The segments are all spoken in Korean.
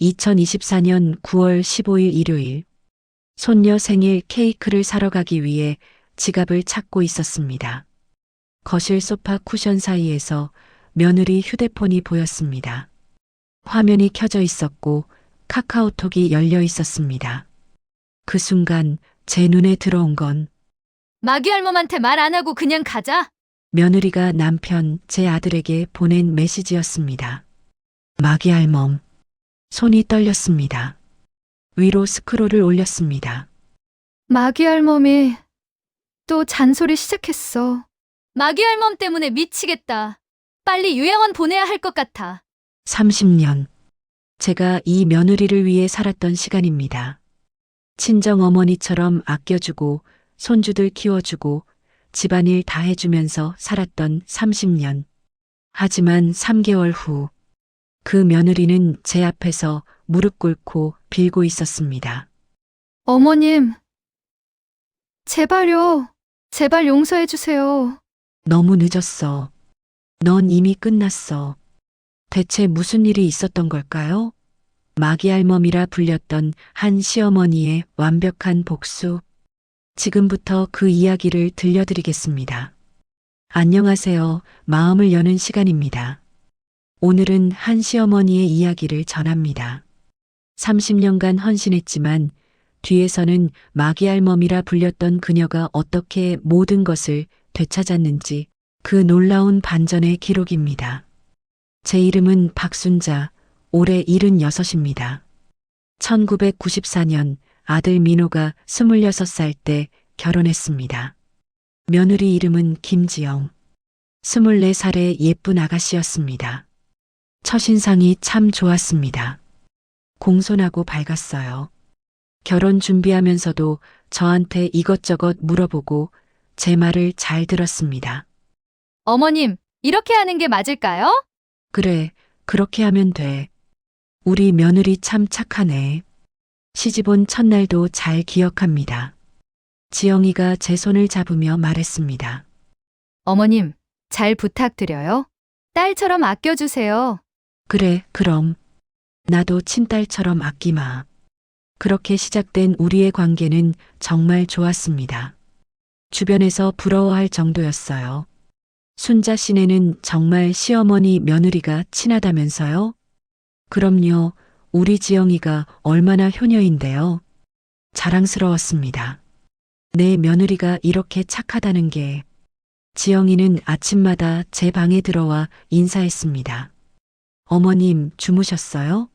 2024년 9월 15일 일요일, 손녀 생일 케이크를 사러 가기 위해 지갑을 찾고 있었습니다. 거실 소파 쿠션 사이에서 며느리 휴대폰이 보였습니다. 화면이 켜져 있었고 카카오톡이 열려 있었습니다. 그 순간 제 눈에 들어온 건 마귀 할멈한테 말 안 하고 그냥 가자. 며느리가 남편, 제 아들에게 보낸 메시지였습니다. 마귀 할멈. 손이 떨렸습니다. 위로 스크롤을 올렸습니다. 마귀 할멈이 또 잔소리 시작했어. 마귀 할멈 때문에 미치겠다. 빨리 요양원 보내야 할 것 같아. 30년. 제가 이 며느리를 위해 살았던 시간입니다. 친정 어머니처럼 아껴주고 손주들 키워주고 집안일 다 해주면서 살았던 30년. 하지만 3개월 후, 그 며느리는 제 앞에서 무릎 꿇고 빌고 있었습니다. 어머님, 제발요. 제발 용서해주세요. 너무 늦었어. 넌 이미 끝났어. 대체 무슨 일이 있었던 걸까요? 마귀 할멈이라 불렸던 한 시어머니의 완벽한 복수. 지금부터 그 이야기를 들려드리겠습니다. 안녕하세요. 마음을 여는 시간입니다. 오늘은 한 시어머니의 이야기를 전합니다. 30년간 헌신했지만 뒤에서는 마귀 할멈이라 불렸던 그녀가 어떻게 모든 것을 되찾았는지 그 놀라운 반전의 기록입니다. 제 이름은 박순자, 올해 76입니다. 1994년 아들 민호가 26살 때 결혼했습니다. 며느리 이름은 김지영. 24살의 예쁜 아가씨였습니다. 첫인상이 참 좋았습니다. 공손하고 밝았어요. 결혼 준비하면서도 저한테 이것저것 물어보고 제 말을 잘 들었습니다. 어머님, 이렇게 하는 게 맞을까요? 그래, 그렇게 하면 돼. 우리 며느리 참 착하네. 시집온 첫날도 잘 기억합니다. 지영이가 제 손을 잡으며 말했습니다. 어머님, 잘 부탁드려요. 딸처럼 아껴주세요. 그래, 그럼. 나도 친딸처럼 아끼마. 그렇게 시작된 우리의 관계는 정말 좋았습니다. 주변에서 부러워할 정도였어요. 순자 씨네는 정말 시어머니 며느리가 친하다면서요? 그럼요. 우리 지영이가 얼마나 효녀인데요. 자랑스러웠습니다. 내 며느리가 이렇게 착하다는 게. 지영이는 아침마다 제 방에 들어와 인사했습니다. 어머님, 주무셨어요?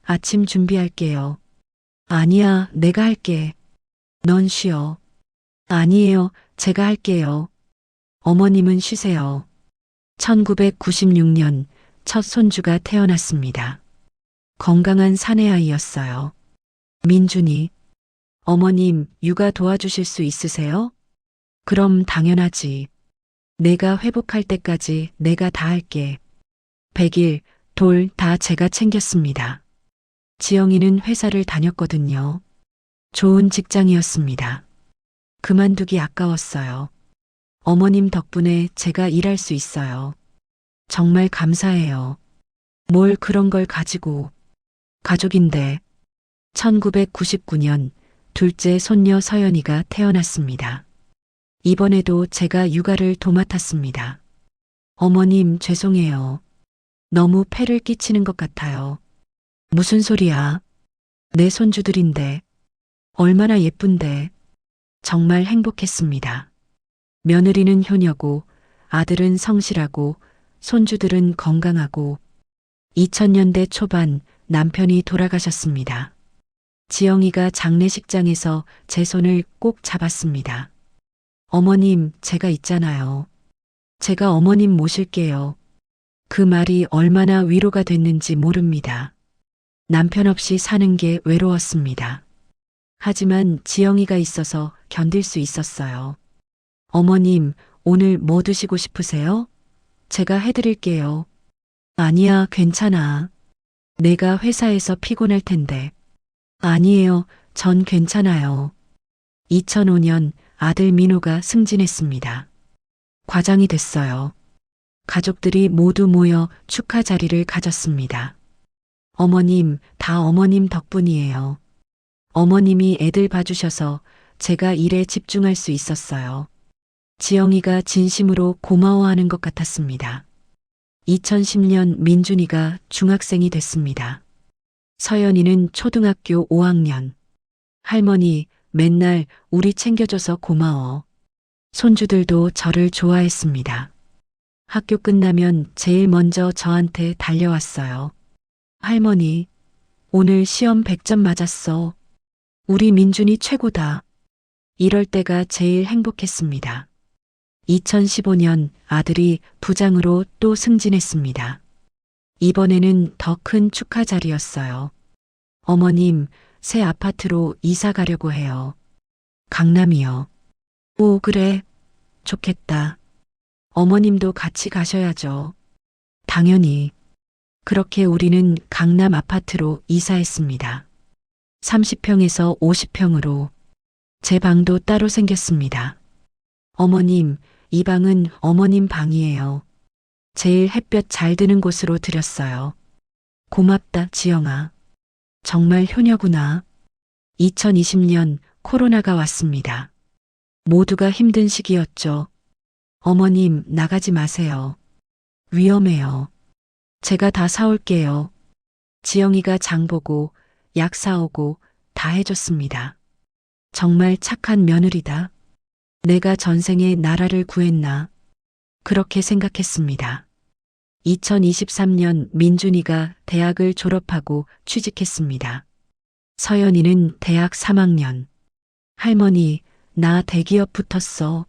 아침 준비할게요. 아니야, 내가 할게. 넌 쉬어. 아니에요, 제가 할게요. 어머님은 쉬세요. 1996년 첫 손주가 태어났습니다. 건강한 사내아이였어요. 민준이. 어머님, 육아 도와주실 수 있으세요? 그럼 당연하지. 내가 회복할 때까지 내가 다 할게. 100일, 돌 다 제가 챙겼습니다. 지영이는 회사를 다녔거든요. 좋은 직장이었습니다. 그만두기 아까웠어요. 어머님 덕분에 제가 일할 수 있어요. 정말 감사해요. 뭘 그런 걸 가지고. 가족인데. 1999년 둘째 손녀 서연이가 태어났습니다. 이번에도 제가 육아를 도맡았습니다. 어머님, 죄송해요. 너무 폐를 끼치는 것 같아요. 무슨 소리야? 내 손주들인데. 얼마나 예쁜데. 정말 행복했습니다. 며느리는 효녀고, 아들은 성실하고, 손주들은 건강하고. 2000년대 초반 남편이 돌아가셨습니다. 지영이가 장례식장에서 제 손을 꼭 잡았습니다. 어머님, 제가 있잖아요. 제가 어머님 모실게요. 그 말이 얼마나 위로가 됐는지 모릅니다. 남편 없이 사는 게 외로웠습니다. 하지만 지영이가 있어서 견딜 수 있었어요. 어머님, 오늘 뭐 드시고 싶으세요? 제가 해드릴게요. 아니야, 괜찮아. 내가 회사에서 피곤할 텐데. 아니에요, 전 괜찮아요. 2005년 아들 민호가 승진했습니다. 과장이 됐어요. 가족들이 모두 모여 축하 자리를 가졌습니다. 어머님, 다 어머님 덕분이에요. 어머님이 애들 봐주셔서 제가 일에 집중할 수 있었어요. 지영이가 진심으로 고마워하는 것 같았습니다. 2010년 민준이가 중학생이 됐습니다. 서연이는 초등학교 5학년. 할머니, 맨날 우리 챙겨줘서 고마워. 손주들도 저를 좋아했습니다. 학교 끝나면 제일 먼저 저한테 달려왔어요. 할머니, 오늘 시험 100점 맞았어. 우리 민준이 최고다. 이럴 때가 제일 행복했습니다. 2015년 아들이 부장으로 또 승진했습니다. 이번에는 더 큰 축하 자리였어요. 어머님, 새 아파트로 이사 가려고 해요. 강남이요. 오, 그래. 좋겠다. 어머님도 같이 가셔야죠. 당연히. 그렇게 우리는 강남 아파트로 이사했습니다. 30평에서 50평으로 제 방도 따로 생겼습니다. 어머님, 이 방은 어머님 방이에요. 제일 햇볕 잘 드는 곳으로 들였어요. 고맙다, 지영아. 정말 효녀구나. 2020년 코로나가 왔습니다. 모두가 힘든 시기였죠. 어머님, 나가지 마세요. 위험해요. 제가 다 사올게요. 지영이가 장 보고 약 사오고 다 해줬습니다. 정말 착한 며느리다. 내가 전생에 나라를 구했나. 그렇게 생각했습니다. 2023년 민준이가 대학을 졸업하고 취직했습니다. 서연이는 대학 3학년. 할머니, 나 대기업 붙었어.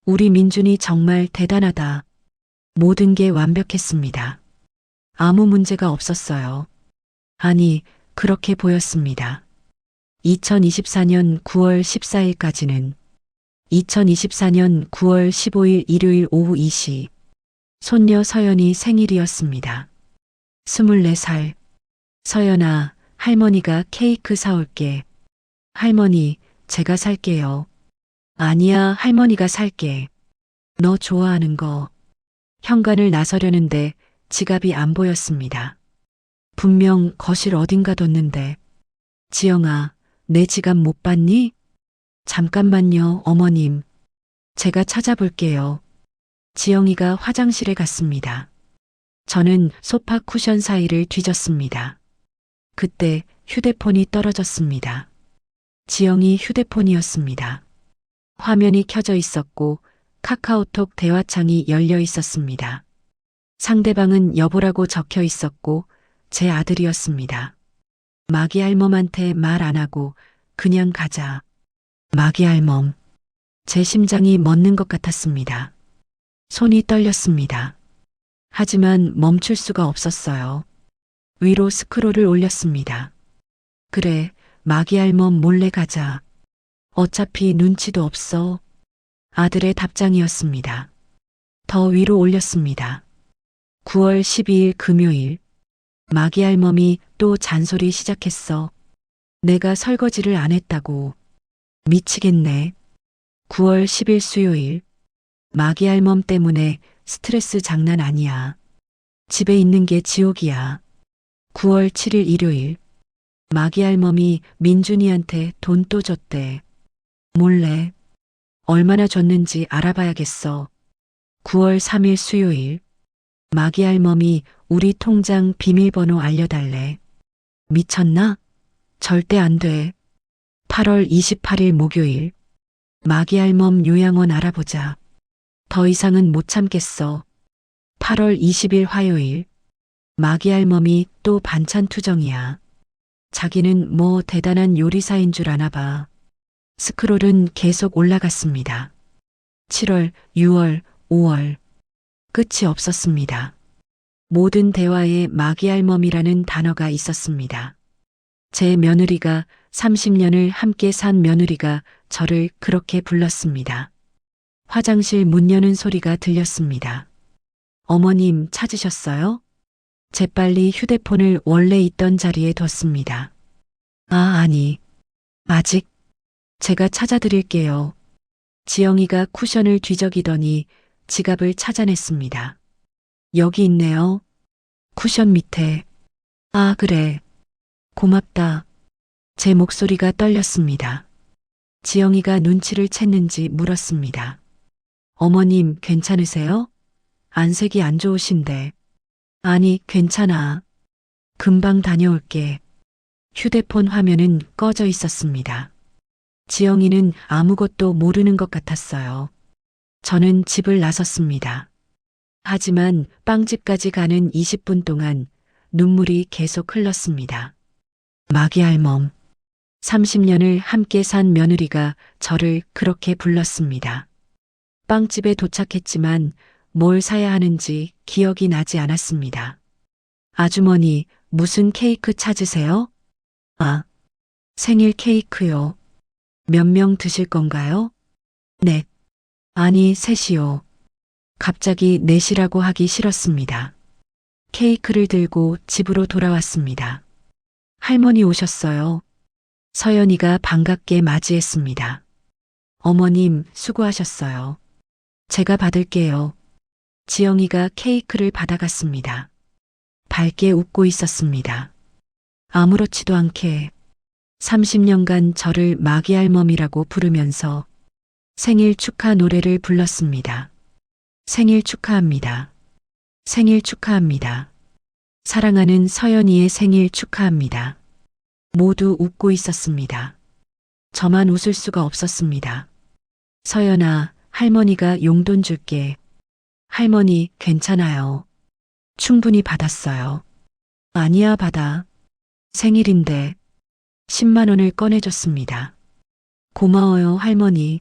우리 민준이 정말 대단하다. 모든 게 완벽했습니다. 아무 문제가 없었어요. 아니, 그렇게 보였습니다. 2024년 9월 14일까지는 2024년 9월 15일 일요일 오후 2시 손녀 서연이 생일이었습니다. 24살. 서연아, 할머니가 케이크 사올게. 할머니, 제가 살게요. 아니야, 할머니가 살게. 너 좋아하는 거. 현관을 나서려는데 지갑이 안 보였습니다. 분명 거실 어딘가 뒀는데. 지영아, 내 지갑 못 봤니? 잠깐만요, 어머님. 제가 찾아볼게요. 지영이가 화장실에 갔습니다. 저는 소파 쿠션 사이를 뒤졌습니다. 그때 휴대폰이 떨어졌습니다. 지영이 휴대폰이었습니다. 화면이 켜져 있었고 카카오톡 대화창이 열려 있었습니다. 상대방은 여보라고 적혀 있었고 제 아들이었습니다. 마기 할멈한테 말 안 하고 그냥 가자. 마기 할멈. 제 심장이 멎는 것 같았습니다. 손이 떨렸습니다. 하지만 멈출 수가 없었어요. 위로 스크롤을 올렸습니다. 그래, 마기 할멈 몰래 가자. 어차피 눈치도 없어. 아들의 답장이었습니다. 더 위로 올렸습니다. 9월 12일 금요일. 마기 할멈이 또 잔소리 시작했어. 내가 설거지를 안 했다고. 미치겠네. 9월 10일 수요일. 마기 할멈 때문에 스트레스 장난 아니야. 집에 있는 게 지옥이야. 9월 7일 일요일. 마기 할멈이 민준이한테 돈 또 줬대. 몰래. 얼마나 줬는지 알아봐야겠어. 9월 3일 수요일. 마기 할멈이 우리 통장 비밀번호 알려달래. 미쳤나? 절대 안 돼. 8월 28일 목요일. 마기 할멈 요양원 알아보자. 더 이상은 못 참겠어. 8월 20일 화요일. 마기 할멈이 또 반찬 투정이야. 자기는 뭐 대단한 요리사인 줄 아나 봐. 스크롤은 계속 올라갔습니다. 7월, 6월, 5월. 끝이 없었습니다. 모든 대화에 마기 할멈이라는 단어가 있었습니다. 제 며느리가 30년을 함께 산 며느리가 저를 그렇게 불렀습니다. 화장실 문 여는 소리가 들렸습니다. 어머님 찾으셨어요? 재빨리 휴대폰을 원래 있던 자리에 뒀습니다. 아니. 아직. 제가 찾아드릴게요. 지영이가 쿠션을 뒤적이더니 지갑을 찾아냈습니다. 여기 있네요. 쿠션 밑에. 아, 그래. 고맙다. 제 목소리가 떨렸습니다. 지영이가 눈치를 챘는지 물었습니다. 어머님, 괜찮으세요? 안색이 안 좋으신데. 아니, 괜찮아. 금방 다녀올게. 휴대폰 화면은 꺼져 있었습니다. 지영이는 아무것도 모르는 것 같았어요. 저는 집을 나섰습니다. 하지만 빵집까지 가는 20분 동안 눈물이 계속 흘렀습니다. 마기 할멈. 30년을 함께 산 며느리가 저를 그렇게 불렀습니다. 빵집에 도착했지만 뭘 사야 하는지 기억이 나지 않았습니다. 아주머니, 무슨 케이크 찾으세요? 아, 생일 케이크요. 몇 명 드실 건가요? 넷. 아니, 셋이요. 갑자기 넷이라고 하기 싫었습니다. 케이크를 들고 집으로 돌아왔습니다. 할머니 오셨어요. 서연이가 반갑게 맞이했습니다. 어머님, 수고하셨어요. 제가 받을게요. 지영이가 케이크를 받아갔습니다. 밝게 웃고 있었습니다. 아무렇지도 않게 30년간 저를 마기 할멈이라고 부르면서 생일 축하 노래를 불렀습니다. 생일 축하합니다. 생일 축하합니다. 사랑하는 서연이의 생일 축하합니다. 모두 웃고 있었습니다. 저만 웃을 수가 없었습니다. 서연아, 할머니가 용돈 줄게. 할머니, 괜찮아요. 충분히 받았어요. 아니야, 받아. 생일인데 10만 원을 꺼내줬습니다. 고마워요, 할머니.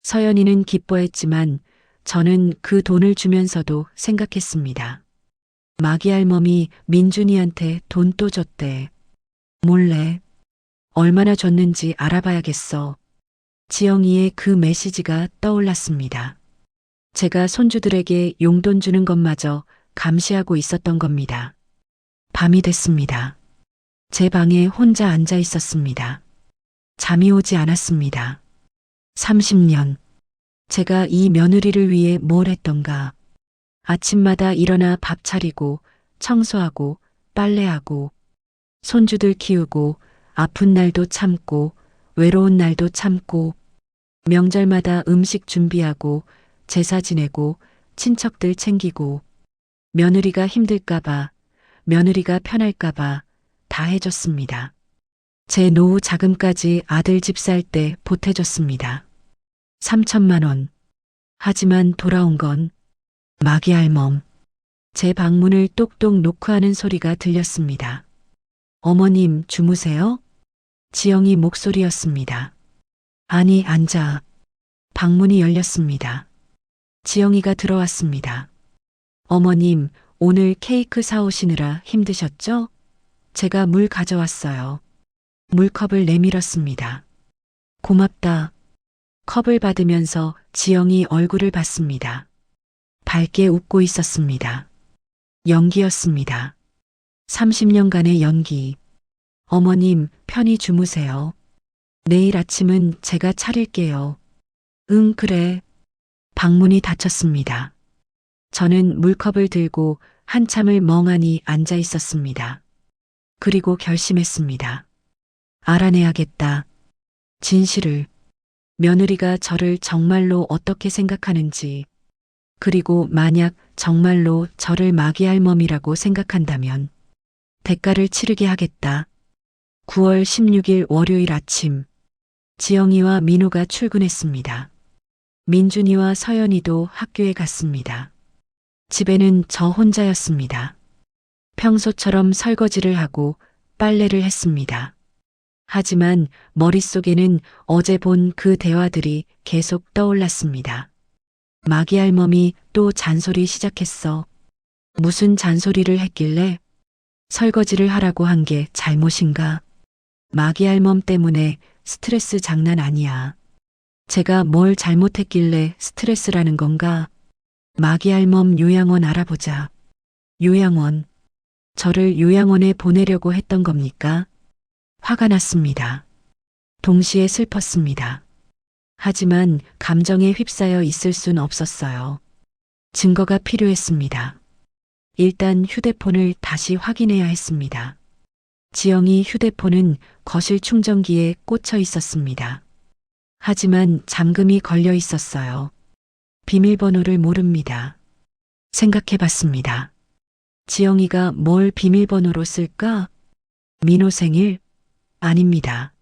서연이는 기뻐했지만 저는 그 돈을 주면서도 생각했습니다. 마기 할멈이 민준이한테 돈 또 줬대. 몰래. 얼마나 줬는지 알아봐야겠어. 지영이의 그 메시지가 떠올랐습니다. 제가 손주들에게 용돈 주는 것마저 감시하고 있었던 겁니다. 밤이 됐습니다. 제 방에 혼자 앉아 있었습니다. 잠이 오지 않았습니다. 30년. 제가 이 며느리를 위해 뭘 했던가. 아침마다 일어나 밥 차리고, 청소하고, 빨래하고, 손주들 키우고, 아픈 날도 참고, 외로운 날도 참고, 명절마다 음식 준비하고, 제사 지내고, 친척들 챙기고, 며느리가 힘들까봐, 며느리가 편할까봐 다 해줬습니다. 제 노후 자금까지 아들 집 살 때 보태줬습니다. 3천만 원. 하지만 돌아온 건 마기 할멈. 제 방문을 똑똑 노크하는 소리가 들렸습니다. 어머님, 주무세요? 지영이 목소리였습니다. 아니, 앉아. 방문이 열렸습니다. 지영이가 들어왔습니다. 어머님, 오늘 케이크 사오시느라 힘드셨죠? 제가 물 가져왔어요. 물컵을 내밀었습니다. 고맙다. 컵을 받으면서 지영이 얼굴을 봤습니다. 밝게 웃고 있었습니다. 연기였습니다. 30년간의 연기. 어머님, 편히 주무세요. 내일 아침은 제가 차릴게요. 응, 그래. 방문이 닫혔습니다. 저는 물컵을 들고 한참을 멍하니 앉아 있었습니다. 그리고 결심했습니다. 알아내야겠다. 진실을. 며느리가 저를 정말로 어떻게 생각하는지, 그리고 만약 정말로 저를 마기 할멈이라고 생각한다면 대가를 치르게 하겠다. 9월 16일 월요일 아침, 지영이와 민우가 출근했습니다. 민준이와 서연이도 학교에 갔습니다. 집에는 저 혼자였습니다. 평소처럼 설거지를 하고 빨래를 했습니다. 하지만 머릿속에는 어제 본 그 대화들이 계속 떠올랐습니다. 마기 할멈이 또 잔소리 시작했어. 무슨 잔소리를 했길래? 설거지를 하라고 한 게 잘못인가? 마기 할멈 때문에 스트레스 장난 아니야. 제가 뭘 잘못했길래 스트레스라는 건가? 마기 할멈 요양원 알아보자. 요양원. 저를 요양원에 보내려고 했던 겁니까? 화가 났습니다. 동시에 슬펐습니다. 하지만 감정에 휩싸여 있을 순 없었어요. 증거가 필요했습니다. 일단 휴대폰을 다시 확인해야 했습니다. 지영이 휴대폰은 거실 충전기에 꽂혀 있었습니다. 하지만 잠금이 걸려 있었어요. 비밀번호를 모릅니다. 생각해 봤습니다. 지영이가 뭘 비밀번호로 쓸까? 민호 생일? 아닙니다.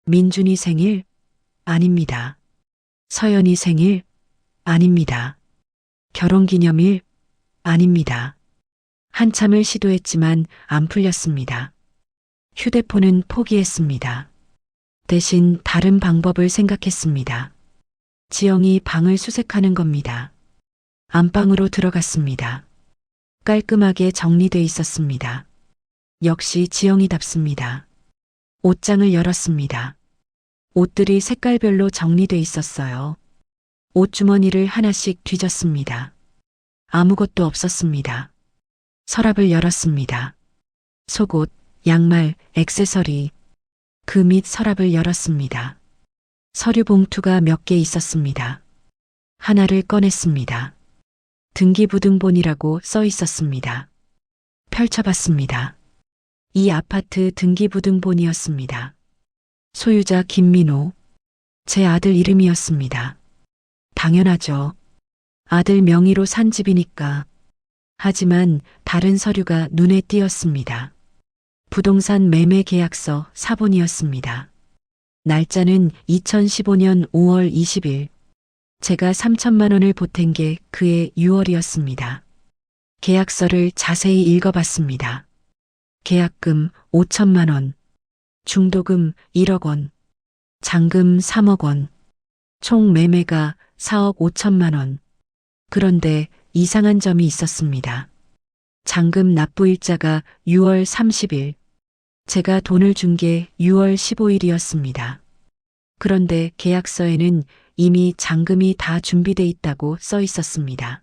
민준이 생일? 아닙니다. 서연이 생일? 아닙니다. 결혼기념일? 아닙니다. 한참을 시도했지만 안 풀렸습니다. 휴대폰은 포기했습니다. 대신 다른 방법을 생각했습니다. 지영이 방을 수색하는 겁니다. 안방으로 들어갔습니다. 깔끔하게 정리돼 있었습니다. 역시 지영이답습니다. 옷장을 열었습니다. 옷들이 색깔별로 정리돼 있었어요. 옷주머니를 하나씩 뒤졌습니다. 아무것도 없었습니다. 서랍을 열었습니다. 속옷, 양말, 액세서리. 그 밑 서랍을 열었습니다. 서류 봉투가 몇 개 있었습니다. 하나를 꺼냈습니다. 등기부등본이라고 써 있었습니다. 펼쳐봤습니다. 이 아파트 등기부등본이었습니다. 소유자 김민호. 제 아들 이름이었습니다. 당연하죠. 아들 명의로 산 집이니까. 하지만 다른 서류가 눈에 띄었습니다. 부동산 매매 계약서 사본이었습니다. 날짜는 2015년 5월 20일. 제가 3천만 원을 보탠 게 그해 6월이었습니다. 계약서를 자세히 읽어봤습니다. 계약금 5천만 원, 중도금 1억 원, 잔금 3억 원, 총 매매가 4억 5천만 원. 그런데 이상한 점이 있었습니다. 잔금 납부일자가 6월 30일, 제가 돈을 준 게 6월 15일이었습니다. 그런데 계약서에는 이미 잔금이 다 준비돼 있다고 써 있었습니다.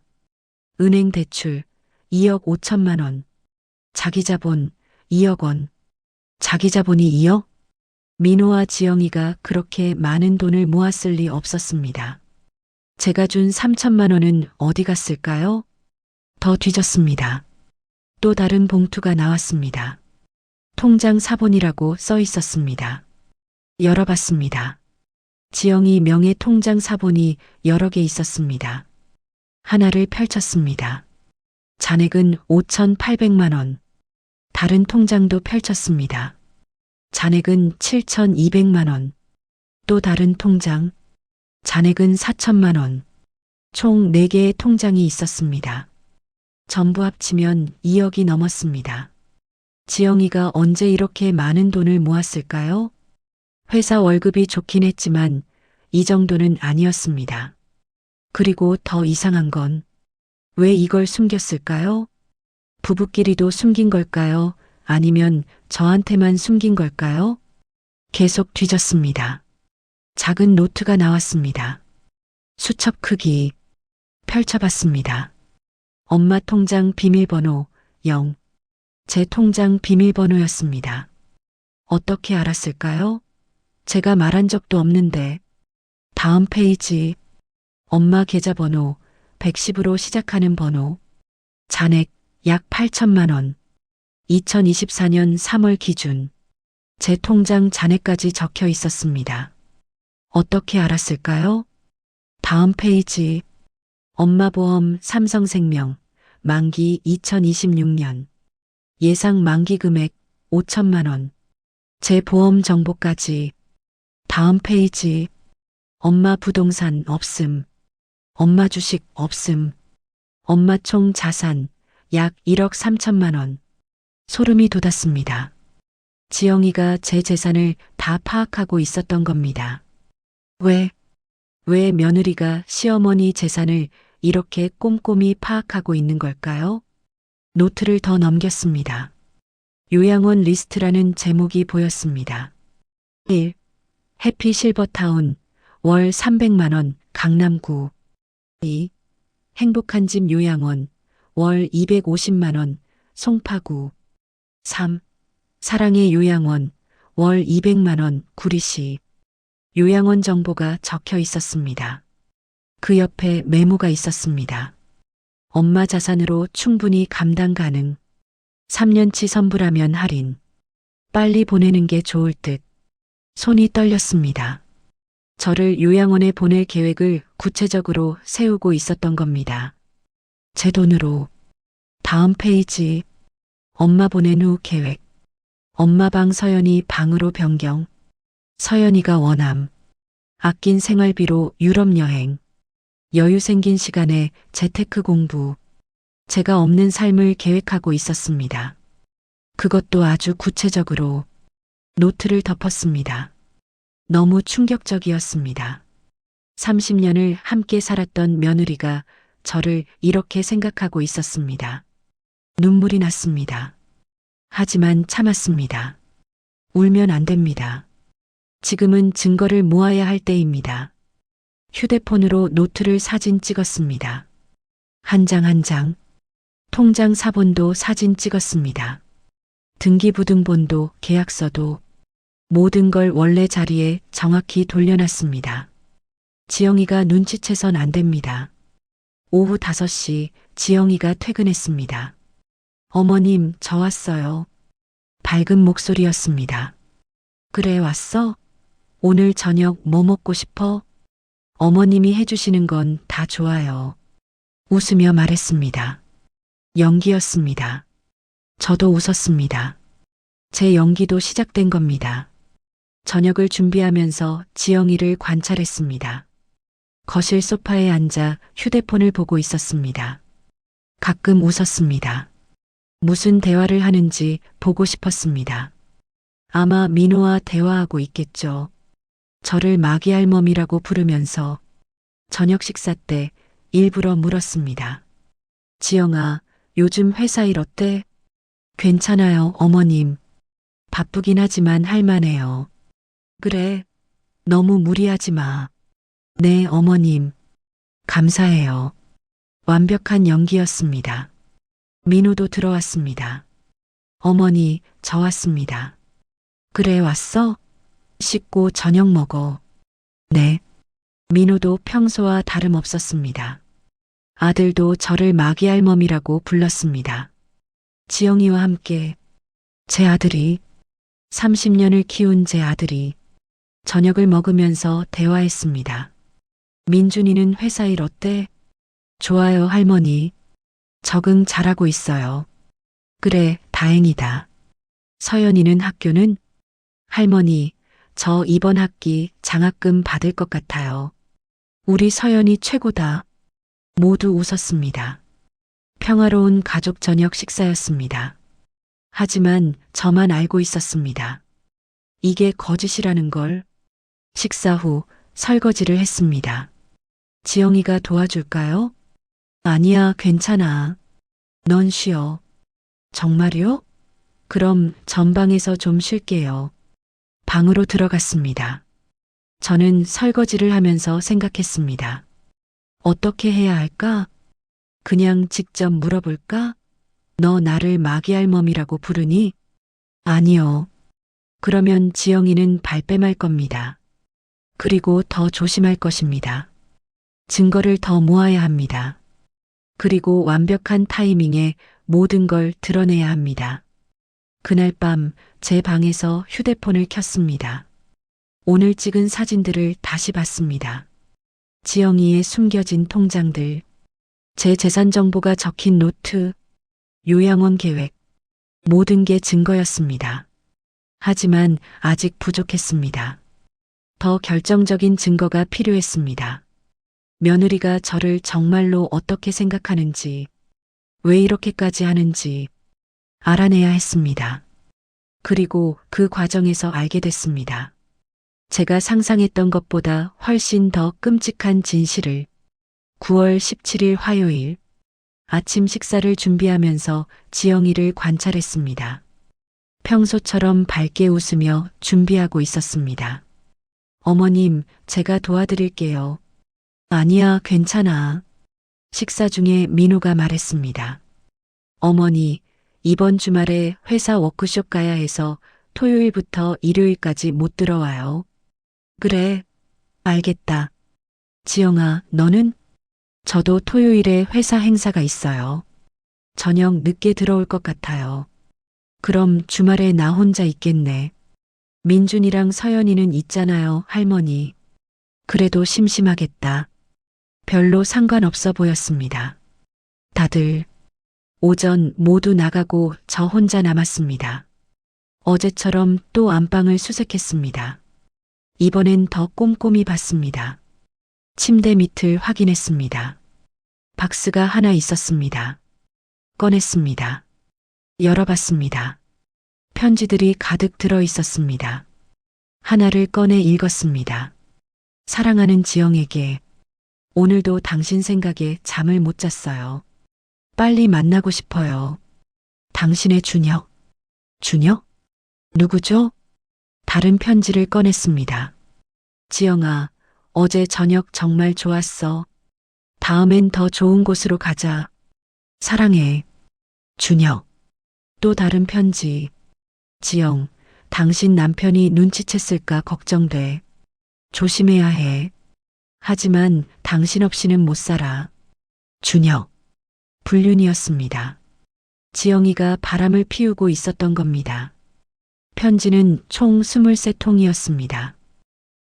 은행 대출 2억 5천만 원, 자기자본 2억 원, 자기자본이 2억? 민호와 지영이가 그렇게 많은 돈을 모았을 리 없었습니다. 제가 준 3천만 원은 어디 갔을까요? 더 뒤졌습니다. 또 다른 봉투가 나왔습니다. 통장 사본이라고 써 있었습니다. 열어봤습니다. 지영이 명의 통장 사본이 여러 개 있었습니다. 하나를 펼쳤습니다. 잔액은 5,800만 원. 다른 통장도 펼쳤습니다. 잔액은 7,200만 원. 또 다른 통장. 잔액은 4천만 원. 총 4개의 통장이 있었습니다. 전부 합치면 2억이 넘었습니다. 지영이가 언제 이렇게 많은 돈을 모았을까요? 회사 월급이 좋긴 했지만 이 정도는 아니었습니다. 그리고 더 이상한 건 왜 이걸 숨겼을까요? 부부끼리도 숨긴 걸까요? 아니면 저한테만 숨긴 걸까요? 계속 뒤졌습니다. 작은 노트가 나왔습니다. 수첩 크기. 펼쳐봤습니다. 엄마 통장 비밀번호 0. 제 통장 비밀번호였습니다. 어떻게 알았을까요? 제가 말한 적도 없는데. 다음 페이지. 엄마 계좌번호 110으로 시작하는 번호. 잔액 약 8천만 원. 2024년 3월 기준. 제 통장 잔액까지 적혀 있었습니다. 어떻게 알았을까요? 다음 페이지. 엄마 보험 삼성생명 만기 2026년. 예상 만기 금액 5천만 원. 제 보험 정보까지. 다음 페이지. 엄마 부동산 없음. 엄마 주식 없음. 엄마 총 자산 약 1억 3천만 원. 소름이 돋았습니다. 지영이가 제 재산을 다 파악하고 있었던 겁니다. 왜 며느리가 시어머니 재산을 이렇게 꼼꼼히 파악하고 있는 걸까요? 노트를 더 넘겼습니다. 요양원 리스트라는 제목이 보였습니다. 1. 해피 실버타운 월 300만 원 강남구. 2. 행복한 집 요양원 월 250만 원 송파구. 3. 사랑의 요양원 월 200만 원 구리시. 요양원 정보가 적혀 있었습니다. 그 옆에 메모가 있었습니다. 엄마 자산으로 충분히 감당 가능. 3년치 선불하면 할인. 빨리 보내는 게 좋을 듯. 손이 떨렸습니다. 저를 요양원에 보낼 계획을 구체적으로 세우고 있었던 겁니다. 제 돈으로. 다음 페이지. 엄마 보낸 후 계획. 엄마 방 서연이 방으로 변경. 서연이가 원함. 아낀 생활비로 유럽 여행. 여유 생긴 시간에 재테크 공부. 제가 없는 삶을 계획하고 있었습니다. 그것도 아주 구체적으로 노트를 덮었습니다. 너무 충격적이었습니다. 30년을 함께 살았던 며느리가 저를 이렇게 생각하고 있었습니다. 눈물이 났습니다. 하지만 참았습니다. 울면 안 됩니다. 지금은 증거를 모아야 할 때입니다. 휴대폰으로 노트를 사진 찍었습니다. 한 장 한 장. 통장 사본도 사진 찍었습니다. 등기부등본도 계약서도 모든 걸 원래 자리에 정확히 돌려놨습니다. 지영이가 눈치채선 안 됩니다. 오후 5시 지영이가 퇴근했습니다. 어머님, 저 왔어요. 밝은 목소리였습니다. 그래, 왔어? 오늘 저녁 뭐 먹고 싶어? 어머님이 해주시는 건 다 좋아요. 웃으며 말했습니다. 연기였습니다. 저도 웃었습니다. 제 연기도 시작된 겁니다. 저녁을 준비하면서 지영이를 관찰했습니다. 거실 소파에 앉아 휴대폰을 보고 있었습니다. 가끔 웃었습니다. 무슨 대화를 하는지 보고 싶었습니다. 아마 민호와 대화하고 있겠죠. 저를 마기 할멈이라고 부르면서 저녁 식사 때 일부러 물었습니다. 지영아, 요즘 회사 일 어때? 괜찮아요, 어머님. 바쁘긴 하지만 할만해요. 그래, 너무 무리하지 마. 네, 어머님. 감사해요. 완벽한 연기였습니다. 민호도 들어왔습니다. 어머니, 저 왔습니다. 그래, 왔어? 씻고 저녁 먹어. 네. 민호도 평소와 다름없었습니다. 아들도 저를 마기 할멈이라고 불렀습니다. 지영이와 함께 제 아들이 30년을 키운 제 아들이 저녁을 먹으면서 대화했습니다. 민준이는 회사 일 어때? 좋아요, 할머니. 적응 잘하고 있어요. 그래, 다행이다. 서연이는 학교는? 할머니, 저 이번 학기 장학금 받을 것 같아요. 우리 서연이 최고다. 모두 웃었습니다. 평화로운 가족 저녁 식사였습니다. 하지만 저만 알고 있었습니다. 이게 거짓이라는 걸. 식사 후 설거지를 했습니다. 지영이가 도와줄까요? 아니야, 괜찮아. 넌 쉬어. 정말요? 그럼 전방에서 좀 쉴게요. 방으로 들어갔습니다. 저는 설거지를 하면서 생각했습니다. 어떻게 해야 할까? 그냥 직접 물어볼까? 너 나를 마기 할멈이라고 부르니? 아니요. 그러면 지영이는 발뺌할 겁니다. 그리고 더 조심할 것입니다. 증거를 더 모아야 합니다. 그리고 완벽한 타이밍에 모든 걸 드러내야 합니다. 그날 밤 제 방에서 휴대폰을 켰습니다. 오늘 찍은 사진들을 다시 봤습니다. 지영이의 숨겨진 통장들, 제 재산 정보가 적힌 노트, 요양원 계획, 모든 게 증거였습니다. 하지만 아직 부족했습니다. 더 결정적인 증거가 필요했습니다. 며느리가 저를 정말로 어떻게 생각하는지, 왜 이렇게까지 하는지 알아내야 했습니다. 그리고 그 과정에서 알게 됐습니다. 제가 상상했던 것보다 훨씬 더 끔찍한 진실을. 9월 17일 화요일 아침 식사를 준비하면서 지영이를 관찰했습니다. 평소처럼 밝게 웃으며 준비하고 있었습니다. 어머님, 제가 도와드릴게요. 아니야, 괜찮아. 식사 중에 민호가 말했습니다. 어머니, 이번 주말에 회사 워크숍 가야 해서 토요일부터 일요일까지 못 들어와요. 그래, 알겠다. 지영아, 너는? 저도 토요일에 회사 행사가 있어요. 저녁 늦게 들어올 것 같아요. 그럼 주말에 나 혼자 있겠네. 민준이랑 서연이는 있잖아요, 할머니. 그래도 심심하겠다. 별로 상관없어 보였습니다. 다들 오전 모두 나가고 저 혼자 남았습니다. 어제처럼 또 안방을 수색했습니다. 이번엔 더 꼼꼼히 봤습니다. 침대 밑을 확인했습니다. 박스가 하나 있었습니다. 꺼냈습니다. 열어봤습니다. 편지들이 가득 들어 있었습니다. 하나를 꺼내 읽었습니다. 사랑하는 지영에게 오늘도 당신 생각에 잠을 못 잤어요. 빨리 만나고 싶어요. 당신의 준혁. 준혁? 누구죠? 다른 편지를 꺼냈습니다. 지영아, 어제 저녁 정말 좋았어. 다음엔 더 좋은 곳으로 가자. 사랑해. 준혁. 또 다른 편지. 지영, 당신 남편이 눈치챘을까 걱정돼. 조심해야 해. 하지만 당신 없이는 못 살아. 준혁. 불륜이었습니다. 지영이가 바람을 피우고 있었던 겁니다. 편지는 총 23통이었습니다.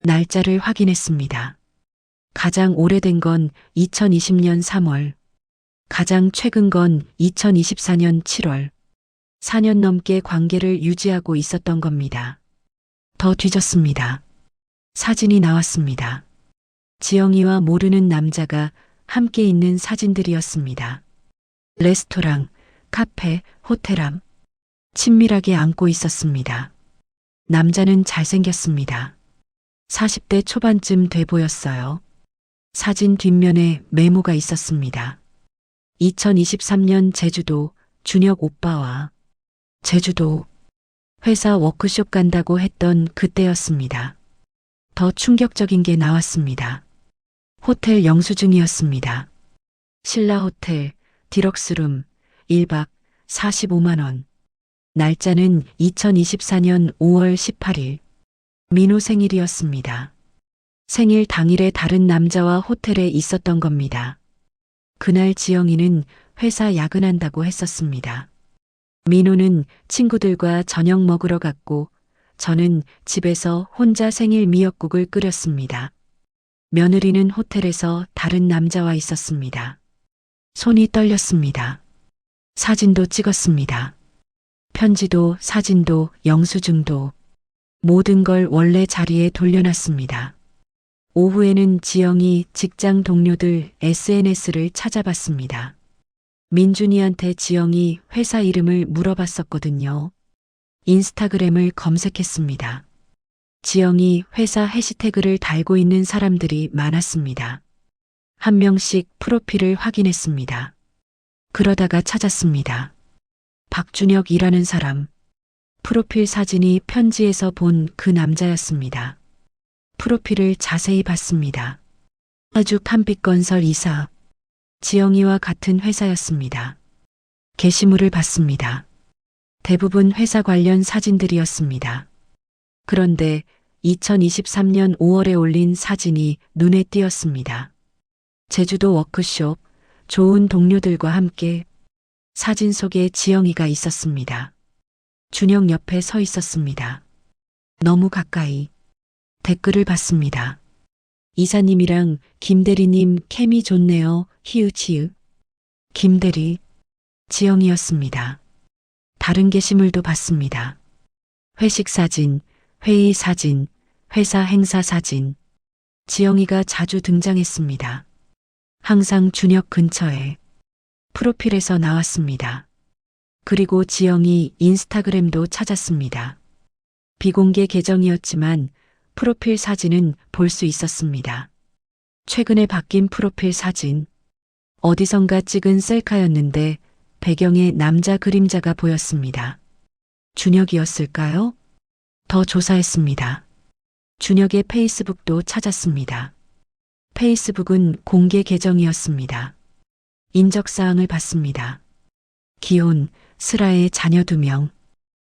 날짜를 확인했습니다. 가장 오래된 건 2020년 3월, 가장 최근 건 2024년 7월. 4년 넘게 관계를 유지하고 있었던 겁니다. 더 뒤졌습니다. 사진이 나왔습니다. 지영이와 모르는 남자가 함께 있는 사진들이었습니다. 레스토랑, 카페, 호텔 앞. 친밀하게 안고 있었습니다. 남자는 잘생겼습니다. 40대 초반쯤 돼 보였어요. 사진 뒷면에 메모가 있었습니다. 2023년 제주도 준혁 오빠와 제주도 회사 워크숍 간다고 했던 그때였습니다. 더 충격적인 게 나왔습니다. 호텔 영수증이었습니다. 신라 호텔 디럭스룸 1박 45만 원. 날짜는 2024년 5월 18일. 민호 생일이었습니다. 생일 당일에 다른 남자와 호텔에 있었던 겁니다. 그날 지영이는 회사 야근한다고 했었습니다. 민호는 친구들과 저녁 먹으러 갔고 저는 집에서 혼자 생일 미역국을 끓였습니다. 며느리는 호텔에서 다른 남자와 있었습니다. 손이 떨렸습니다. 사진도 찍었습니다. 편지도 사진도 영수증도 모든 걸 원래 자리에 돌려놨습니다. 오후에는 지영이 직장 동료들 SNS를 찾아봤습니다. 민준이한테 지영이 회사 이름을 물어봤었거든요. 인스타그램을 검색했습니다. 지영이 회사 해시태그를 달고 있는 사람들이 많았습니다. 한 명씩 프로필을 확인했습니다. 그러다가 찾았습니다. 박준혁이라는 사람. 프로필 사진이 편지에서 본 그 남자였습니다. 프로필을 자세히 봤습니다. 아주 한빛건설 이사. 지영이와 같은 회사였습니다. 게시물을 봤습니다. 대부분 회사 관련 사진들이었습니다. 그런데 2023년 5월에 올린 사진이 눈에 띄었습니다. 제주도 워크숍, 좋은 동료들과 함께 사진 속에 지영이가 있었습니다. 준혁 옆에 서 있었습니다. 너무 가까이. 댓글을 봤습니다. 이사님이랑 김대리님 케미 좋네요. 히읗히읗. 김대리. 지영이었습니다. 다른 게시물도 봤습니다. 회식 사진, 회의 사진, 회사 행사 사진. 지영이가 자주 등장했습니다. 항상 준혁 근처에. 프로필에서 나왔습니다. 그리고 지영이 인스타그램도 찾았습니다. 비공개 계정이었지만 프로필 사진은 볼 수 있었습니다. 최근에 바뀐 프로필 사진. 어디선가 찍은 셀카였는데 배경에 남자 그림자가 보였습니다. 준혁이었을까요? 더 조사했습니다. 준혁의 페이스북도 찾았습니다. 페이스북은 공개 계정이었습니다. 인적사항을 봤습니다. 기혼, 슬아의 자녀 2명.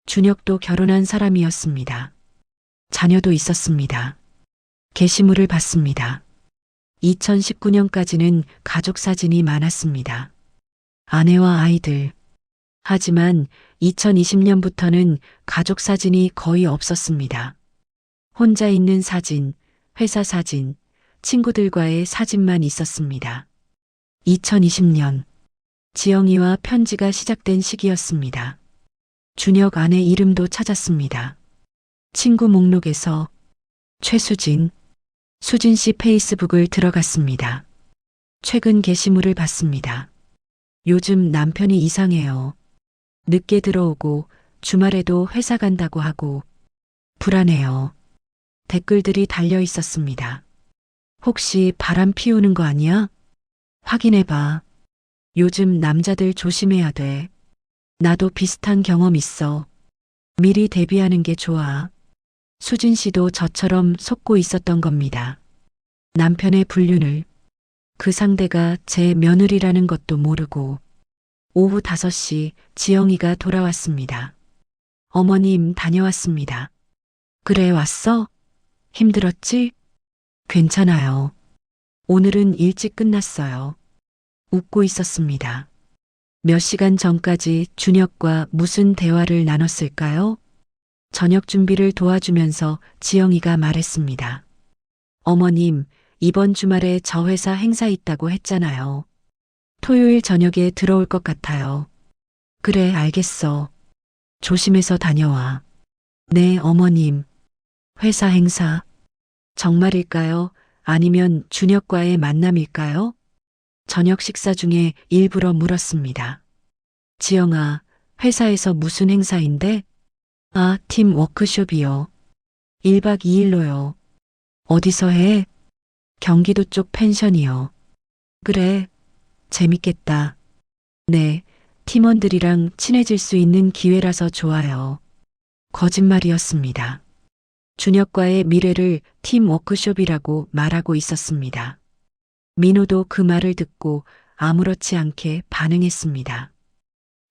준혁도 결혼한 사람이었습니다. 자녀도 있었습니다. 게시물을 봤습니다. 2019년까지는 가족 사진이 많았습니다. 아내와 아이들. 하지만 2020년부터는 가족 사진이 거의 없었습니다. 혼자 있는 사진, 회사 사진, 친구들과의 사진만 있었습니다. 2020년 지영이와 편지가 시작된 시기였습니다. 준혁 아내 이름도 찾았습니다. 친구 목록에서 최수진, 수진 씨 페이스북을 들어갔습니다. 최근 게시물을 봤습니다. 요즘 남편이 이상해요. 늦게 들어오고 주말에도 회사 간다고 하고 불안해요. 댓글들이 달려 있었습니다. 혹시 바람 피우는 거 아니야? 확인해봐. 요즘 남자들 조심해야 돼. 나도 비슷한 경험 있어. 미리 대비하는 게 좋아. 수진 씨도 저처럼 속고 있었던 겁니다. 남편의 불륜을. 그 상대가 제 며느리라는 것도 모르고. 오후 5시 지영이가 돌아왔습니다. 어머님 다녀왔습니다. 그래 왔어? 힘들었지? 괜찮아요. 오늘은 일찍 끝났어요. 웃고 있었습니다. 몇 시간 전까지 준혁과 무슨 대화를 나눴을까요? 저녁 준비를 도와주면서 지영이가 말했습니다. 어머님, 이번 주말에 저 회사 행사 있다고 했잖아요. 토요일 저녁에 들어올 것 같아요. 그래, 알겠어. 조심해서 다녀와. 네, 어머님. 회사 행사. 정말일까요? 아니면 준혁과의 만남일까요? 저녁 식사 중에 일부러 물었습니다. 지영아, 회사에서 무슨 행사인데? 아, 팀 워크숍이요. 1박 2일로요. 어디서 해? 경기도 쪽 펜션이요. 그래, 재밌겠다. 네, 팀원들이랑 친해질 수 있는 기회라서 좋아요. 거짓말이었습니다. 준혁과의 미래를 팀 워크숍이라고 말하고 있었습니다. 민호도 그 말을 듣고 아무렇지 않게 반응했습니다.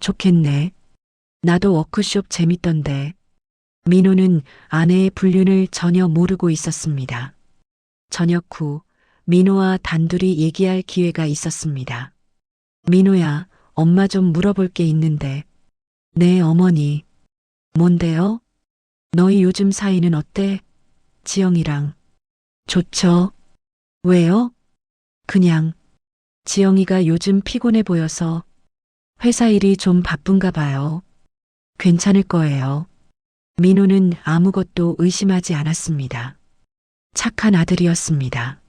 좋겠네. 나도 워크숍 재밌던데. 민호는 아내의 불륜을 전혀 모르고 있었습니다. 저녁 후 민호와 단둘이 얘기할 기회가 있었습니다. 민호야, 엄마 좀 물어볼 게 있는데. 네, 어머니. 뭔데요? 너희 요즘 사이는 어때? 지영이랑. 좋죠. 왜요? 그냥. 지영이가 요즘 피곤해 보여서 회사 일이 좀 바쁜가 봐요. 괜찮을 거예요. 민호는 아무것도 의심하지 않았습니다. 착한 아들이었습니다.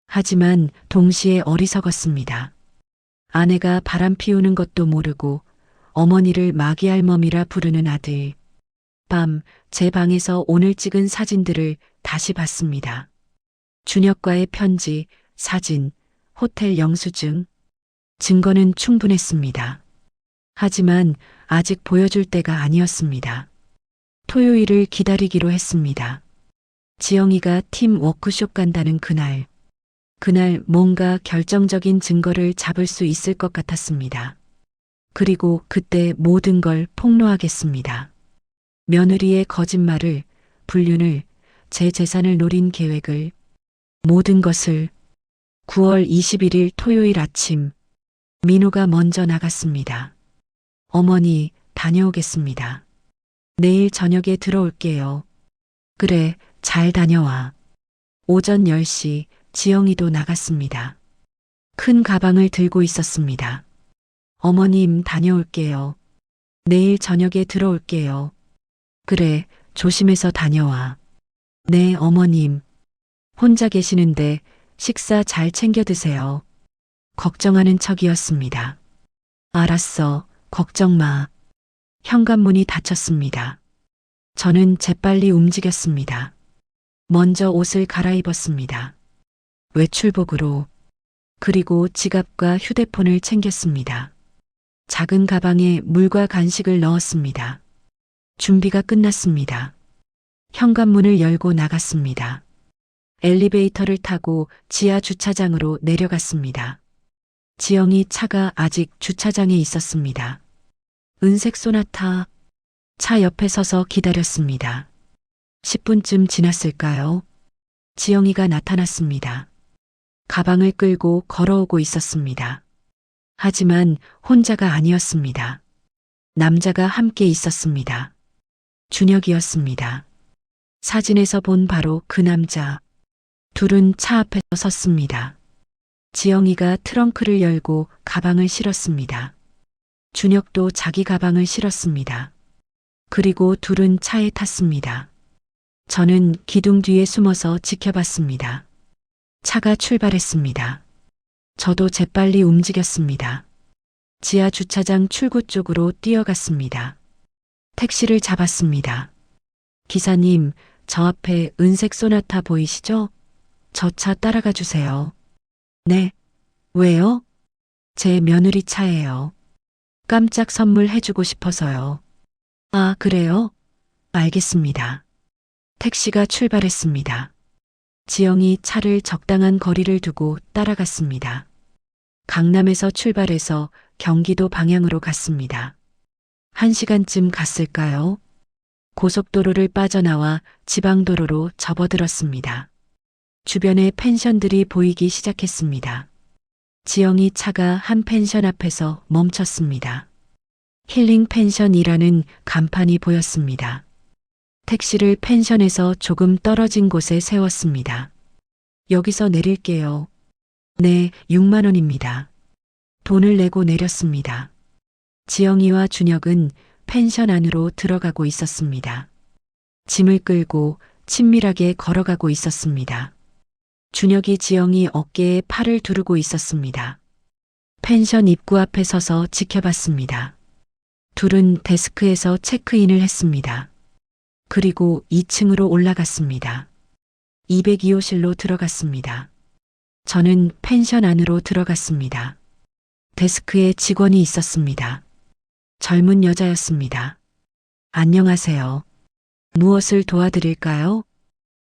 하지만 동시에 어리석었습니다. 아내가 바람 피우는 것도 모르고 어머니를 마귀할멈이라 부르는 아들. 밤 제 방에서 오늘 찍은 사진들을 다시 봤습니다. 준혁과의 편지, 사진, 호텔 영수증. 증거는 충분했습니다. 하지만 아직 보여줄 때가 아니었습니다. 토요일을 기다리기로 했습니다. 지영이가 팀 워크숍 간다는 그날. 그날 뭔가 결정적인 증거를 잡을 수 있을 것 같았습니다. 그리고 그때 모든 걸 폭로하겠습니다. 며느리의 거짓말을, 불륜을, 제 재산을 노린 계획을, 모든 것을. 9월 21일 토요일 아침, 민호가 먼저 나갔습니다. 어머니, 다녀오겠습니다. 내일 저녁에 들어올게요. 그래, 잘 다녀와. 오전 10시, 지영이도 나갔습니다. 큰 가방을 들고 있었습니다. 어머님, 다녀올게요. 내일 저녁에 들어올게요. 그래, 조심해서 다녀와. 네, 어머님. 혼자 계시는데 식사 잘 챙겨 드세요. 걱정하는 척이었습니다. 알았어, 걱정 마. 현관문이 닫혔습니다. 저는 재빨리 움직였습니다. 먼저 옷을 갈아입었습니다. 외출복으로. 그리고 지갑과 휴대폰을 챙겼습니다. 작은 가방에 물과 간식을 넣었습니다. 준비가 끝났습니다. 현관문을 열고 나갔습니다. 엘리베이터를 타고 지하 주차장으로 내려갔습니다. 지영이 차가 아직 주차장에 있었습니다. 은색 소나타. 차 옆에 서서 기다렸습니다. 10분쯤 지났을까요? 지영이가 나타났습니다. 가방을 끌고 걸어오고 있었습니다. 하지만 혼자가 아니었습니다. 남자가 함께 있었습니다. 준혁이었습니다. 사진에서 본 바로 그 남자. 둘은 차 앞에 섰습니다. 지영이가 트렁크를 열고 가방을 실었습니다. 준혁도 자기 가방을 실었습니다. 그리고 둘은 차에 탔습니다. 저는 기둥 뒤에 숨어서 지켜봤습니다. 차가 출발했습니다. 저도 재빨리 움직였습니다. 지하 주차장 출구 쪽으로 뛰어갔습니다. 택시를 잡았습니다. 기사님, 저 앞에 은색 소나타 보이시죠? 저 차 따라가 주세요. 네. 왜요? 제 며느리 차예요. 깜짝 선물 해주고 싶어서요. 아, 그래요? 알겠습니다. 택시가 출발했습니다. 지영이 차를 적당한 거리를 두고 따라갔습니다. 강남에서 출발해서 경기도 방향으로 갔습니다. 1시간쯤 갔을까요? 고속도로를 빠져나와 지방도로로 접어들었습니다. 주변에 펜션들이 보이기 시작했습니다. 지영이 차가 한 펜션 앞에서 멈췄습니다. 힐링 펜션이라는 간판이 보였습니다. 택시를 펜션에서 조금 떨어진 곳에 세웠습니다. 여기서 내릴게요. 네, 6만 원입니다. 돈을 내고 내렸습니다. 지영이와 준혁은 펜션 안으로 들어가고 있었습니다. 짐을 끌고 친밀하게 걸어가고 있었습니다. 준혁이 지영이 어깨에 팔을 두르고 있었습니다. 펜션 입구 앞에 서서 지켜봤습니다. 둘은 데스크에서 체크인을 했습니다. 그리고 2층으로 올라갔습니다. 202호실로 들어갔습니다. 저는 펜션 안으로 들어갔습니다. 데스크에 직원이 있었습니다. 젊은 여자였습니다. 안녕하세요. 무엇을 도와드릴까요?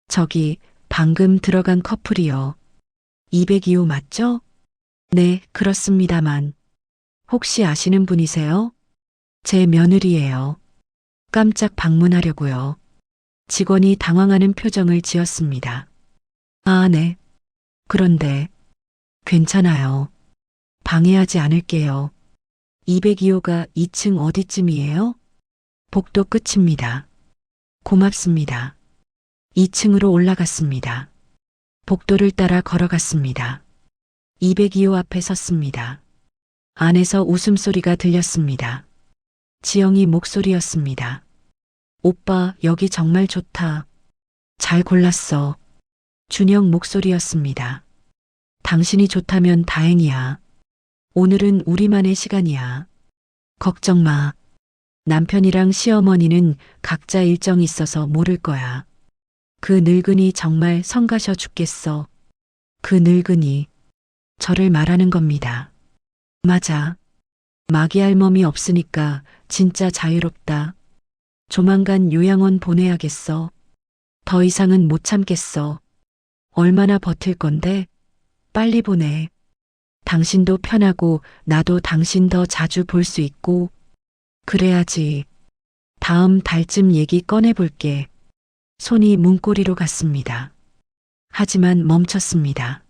저기 방금 들어간 커플이요. 202호 맞죠? 네, 그렇습니다만. 혹시 아시는 분이세요? 제 며느리예요. 깜짝 방문하려고요. 직원이 당황하는 표정을 지었습니다. 아, 네. 그런데 괜찮아요. 방해하지 않을게요. 202호가 2층 어디쯤이에요? 복도 끝입니다. 고맙습니다. 2층으로 올라갔습니다. 복도를 따라 걸어갔습니다. 202호 앞에 섰습니다. 안에서 웃음소리가 들렸습니다. 지영이 목소리였습니다. 오빠, 여기 정말 좋다. 잘 골랐어. 준혁 목소리였습니다. 당신이 좋다면 다행이야. 오늘은 우리만의 시간이야. 걱정 마. 남편이랑 시어머니는 각자 일정이 있어서 모를 거야. 그 늙은이 정말 성가셔 죽겠어. 그 늙은이. 저를 말하는 겁니다. 맞아. 마기 할멈이 없으니까 진짜 자유롭다. 조만간 요양원 보내야겠어. 더 이상은 못 참겠어. 얼마나 버틸 건데? 빨리 보내. 당신도 편하고 나도 당신 더 자주 볼 수 있고. 그래야지. 다음 달쯤 얘기 꺼내볼게. 손이 문고리로 갔습니다. 하지만 멈췄습니다.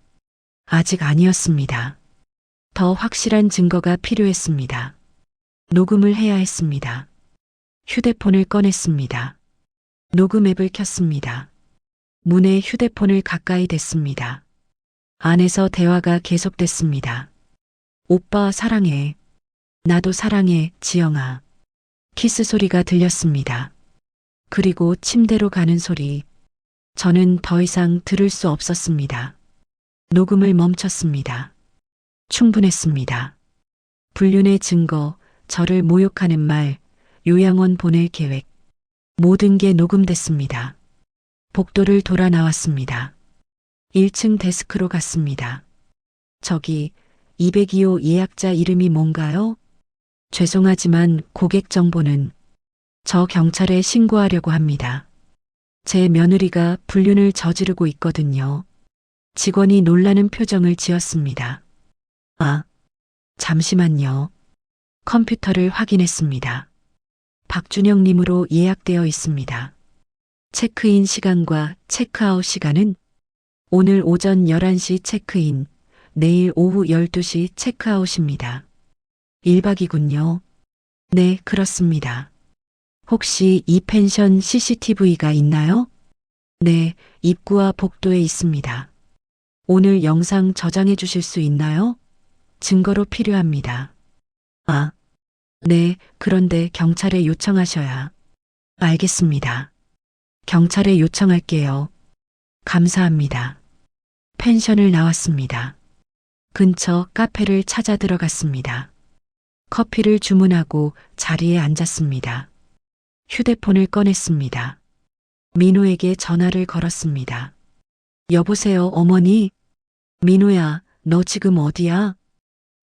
아직 아니었습니다. 더 확실한 증거가 필요했습니다. 녹음을 해야 했습니다. 휴대폰을 꺼냈습니다. 녹음 앱을 켰습니다. 문에 휴대폰을 가까이 댔습니다. 안에서 대화가 계속됐습니다. 오빠 사랑해. 나도 사랑해, 지영아. 키스 소리가 들렸습니다. 그리고 침대로 가는 소리. 저는 더 이상 들을 수 없었습니다. 녹음을 멈췄습니다. 충분했습니다. 불륜의 증거, 저를 모욕하는 말, 요양원 보낼 계획. 모든 게 녹음됐습니다. 복도를 돌아 나왔습니다. 1층 데스크로 갔습니다. 저기 202호 예약자 이름이 뭔가요? 죄송하지만 고객 정보는 저 경찰에 신고하려고 합니다. 제 며느리가 불륜을 저지르고 있거든요. 직원이 놀라는 표정을 지었습니다. 아, 잠시만요. 컴퓨터를 확인했습니다. 박준영 님으로 예약되어 있습니다. 체크인 시간과 체크아웃 시간은 오늘 오전 11시 체크인, 내일 오후 12시 체크아웃입니다. 1박이군요. 네, 그렇습니다. 혹시 이 펜션 CCTV가 있나요? 네, 입구와 복도에 있습니다. 오늘 영상 저장해 주실 수 있나요? 증거로 필요합니다. 아, 네, 그런데 경찰에 요청하셔야. 알겠습니다. 경찰에 요청할게요. 감사합니다. 펜션을 나왔습니다. 근처 카페를 찾아 들어갔습니다. 커피를 주문하고 자리에 앉았습니다. 휴대폰을 꺼냈습니다. 민호에게 전화를 걸었습니다. 여보세요, 어머니? 민호야, 너 지금 어디야?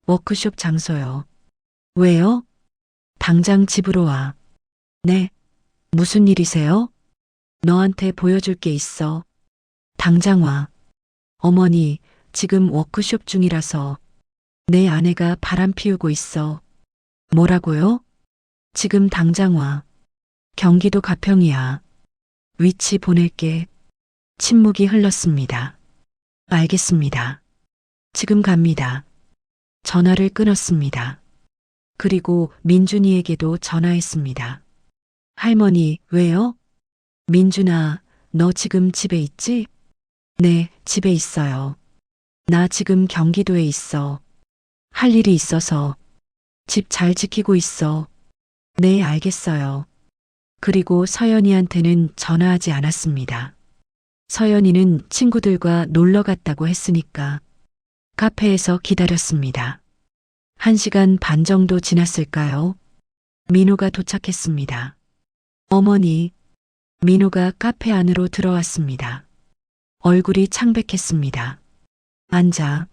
워크숍 장소요. 왜요? 당장 집으로 와. 네. 무슨 일이세요? 너한테 보여줄 게 있어. 당장 와. 어머니, 지금 워크숍 중이라서 내 아내가 바람 피우고 있어. 뭐라고요? 지금 당장 와. 경기도 가평이야. 위치 보낼게. 침묵이 흘렀습니다. 알겠습니다. 지금 갑니다. 전화를 끊었습니다. 그리고 민준이에게도 전화했습니다. 할머니, 왜요? 민준아, 너 지금 집에 있지? 네, 집에 있어요. 나 지금 경기도에 있어. 할 일이 있어서 집 잘 지키고 있어. 네, 알겠어요. 그리고 서연이한테는 전화하지 않았습니다. 서연이는 친구들과 놀러 갔다고 했으니까 카페에서 기다렸습니다. 1시간 반 정도 지났을까요? 민호가 도착했습니다. 어머니, 민호가 카페 안으로 들어왔습니다. 얼굴이 창백했습니다. 앉아.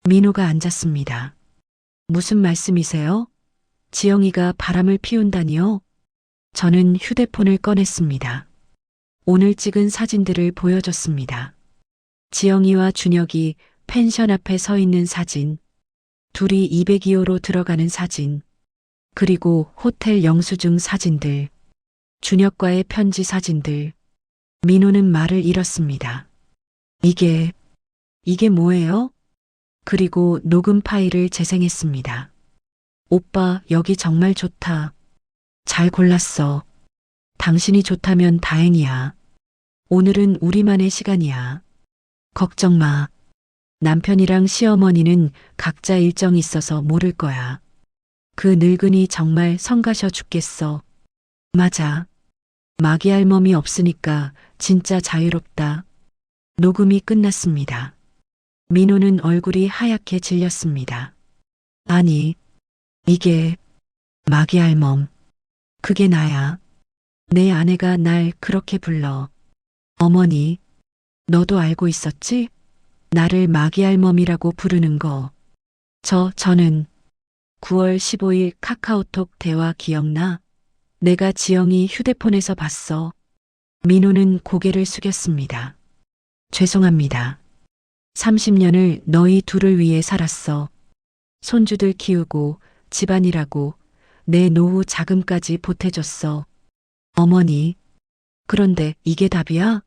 민호가 앉았습니다. 무슨 말씀이세요? 지영이가 바람을 피운다니요? 저는 휴대폰을 꺼냈습니다. 오늘 찍은 사진들을 보여줬습니다. 지영이와 준혁이 펜션 앞에 서 있는 사진, 둘이 202호로 들어가는 사진, 그리고 호텔 영수증 사진들, 준혁과의 편지 사진들. 민호는 말을 잃었습니다. 이게 뭐예요? 그리고 녹음 파일을 재생했습니다. 오빠, 여기 정말 좋다. 잘 골랐어. 당신이 좋다면 다행이야. 오늘은 우리만의 시간이야. 걱정 마. 남편이랑 시어머니는 각자 일정이 있어서 모를 거야. 그 늙은이 정말 성가셔 죽겠어. 맞아. 마기 할멈이 없으니까 진짜 자유롭다. 녹음이 끝났습니다. 민호는 얼굴이 하얗게 질렸습니다. 아니, 이게 마기 할멈. 그게 나야. 내 아내가 날 그렇게 불러. 어머니, 너도 알고 있었지? 나를 마기 할멈이라고 부르는 거. 저는 9월 15일 카카오톡 대화 기억나? 내가 지영이 휴대폰에서 봤어. 민호는 고개를 숙였습니다. 죄송합니다. 30년을 너희 둘을 위해 살았어. 손주들 키우고 집안일하고 내 노후 자금까지 보태줬어. 어머니, 그런데 이게 답이야?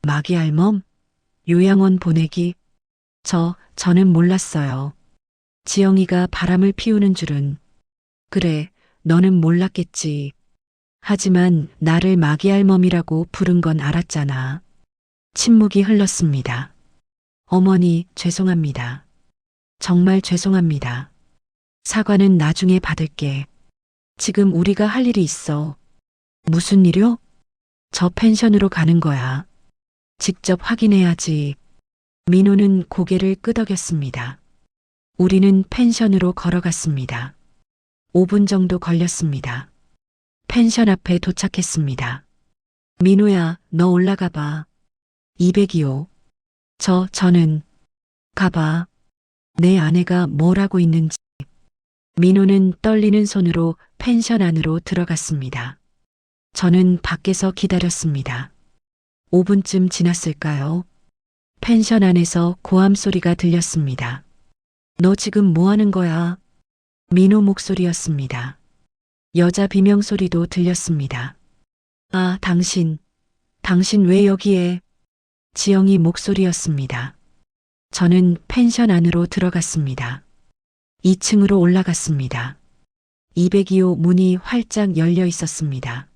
마기 할멈? 요양원 보내기? 저는 몰랐어요. 지영이가 바람을 피우는 줄은. 그래, 너는 몰랐겠지. 하지만 나를 마기 할멈이라고 부른 건 알았잖아. 침묵이 흘렀습니다. 어머니, 죄송합니다. 정말 죄송합니다. 사과는 나중에 받을게. 지금 우리가 할 일이 있어. 무슨 일요? 저 펜션으로 가는 거야. 직접 확인해야지. 민호는 고개를 끄덕였습니다. 우리는 펜션으로 걸어갔습니다. 5분 정도 걸렸습니다. 펜션 앞에 도착했습니다. 민호야, 너 올라가 봐. 202호. 저는 가봐. 내 아내가 뭘 하고 있는지. 민호는 떨리는 손으로 펜션 안으로 들어갔습니다. 저는 밖에서 기다렸습니다. 5분쯤 지났을까요? 펜션 안에서 고함 소리가 들렸습니다. 너 지금 뭐 하는 거야? 민호 목소리였습니다. 여자 비명 소리도 들렸습니다. 아, 당신 왜 여기에? 지영이 목소리였습니다. 저는 펜션 안으로 들어갔습니다. 2층으로 올라갔습니다. 202호 문이 활짝 열려 있었습니다.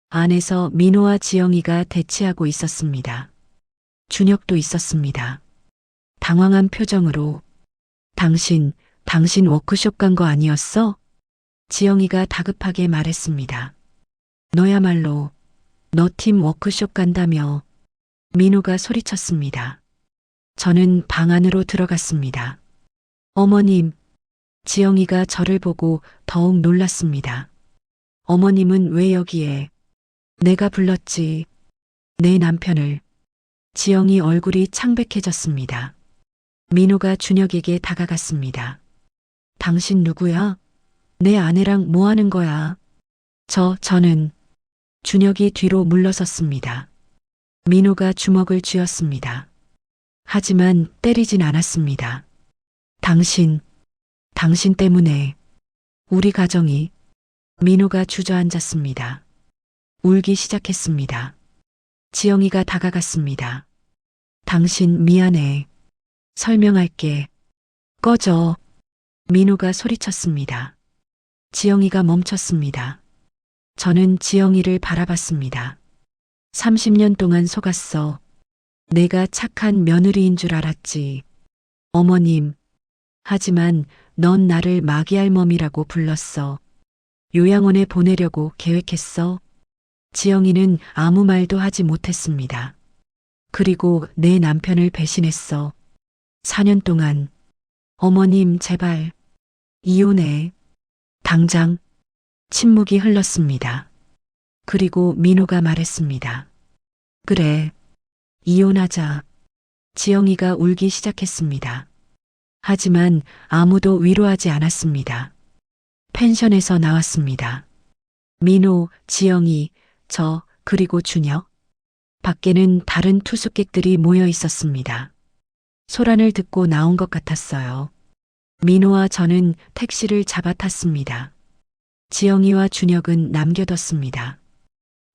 안에서 민호와 지영이가 대치하고 있었습니다. 준혁도 있었습니다. 당황한 표정으로 당신 워크숍 간 거 아니었어? 지영이가 다급하게 말했습니다. 너야말로 너 팀 워크숍 간다며. 민호가 소리쳤습니다. 저는 방 안으로 들어갔습니다. 어머님, 지영이가 저를 보고 더욱 놀랐습니다. 어머님은 왜 여기에? 내가 불렀지. 내 남편을. 지영이 얼굴이 창백해졌습니다. 민호가 준혁에게 다가갔습니다. 당신 누구야? 내 아내랑 뭐 하는 거야? 저는. 준혁이 뒤로 물러섰습니다. 민호가 주먹을 쥐었습니다. 하지만 때리진 않았습니다. 당신 때문에 우리 가정이. 민호가 주저앉았습니다. 울기 시작했습니다. 지영이가 다가갔습니다. 당신 미안해. 설명할게. 꺼져. 민호가 소리쳤습니다. 지영이가 멈췄습니다. 저는 지영이를 바라봤습니다. 30년 동안 속았어. 내가 착한 며느리인 줄 알았지. 어머님. 하지만 넌 나를 마귀할멈이라고 불렀어. 요양원에 보내려고 계획했어. 지영이는 아무 말도 하지 못했습니다. 그리고 내 남편을 배신했어. 4년 동안. 어머님 제발. 이혼해. 당장. 침묵이 흘렀습니다. 그리고 민호가 말했습니다. 그래. 이혼하자. 지영이가 울기 시작했습니다. 하지만 아무도 위로하지 않았습니다. 펜션에서 나왔습니다. 민호, 지영이, 저, 그리고 준혁. 밖에는 다른 투숙객들이 모여 있었습니다. 소란을 듣고 나온 것 같았어요. 민호와 저는 택시를 잡아 탔습니다. 지영이와 준혁은 남겨뒀습니다.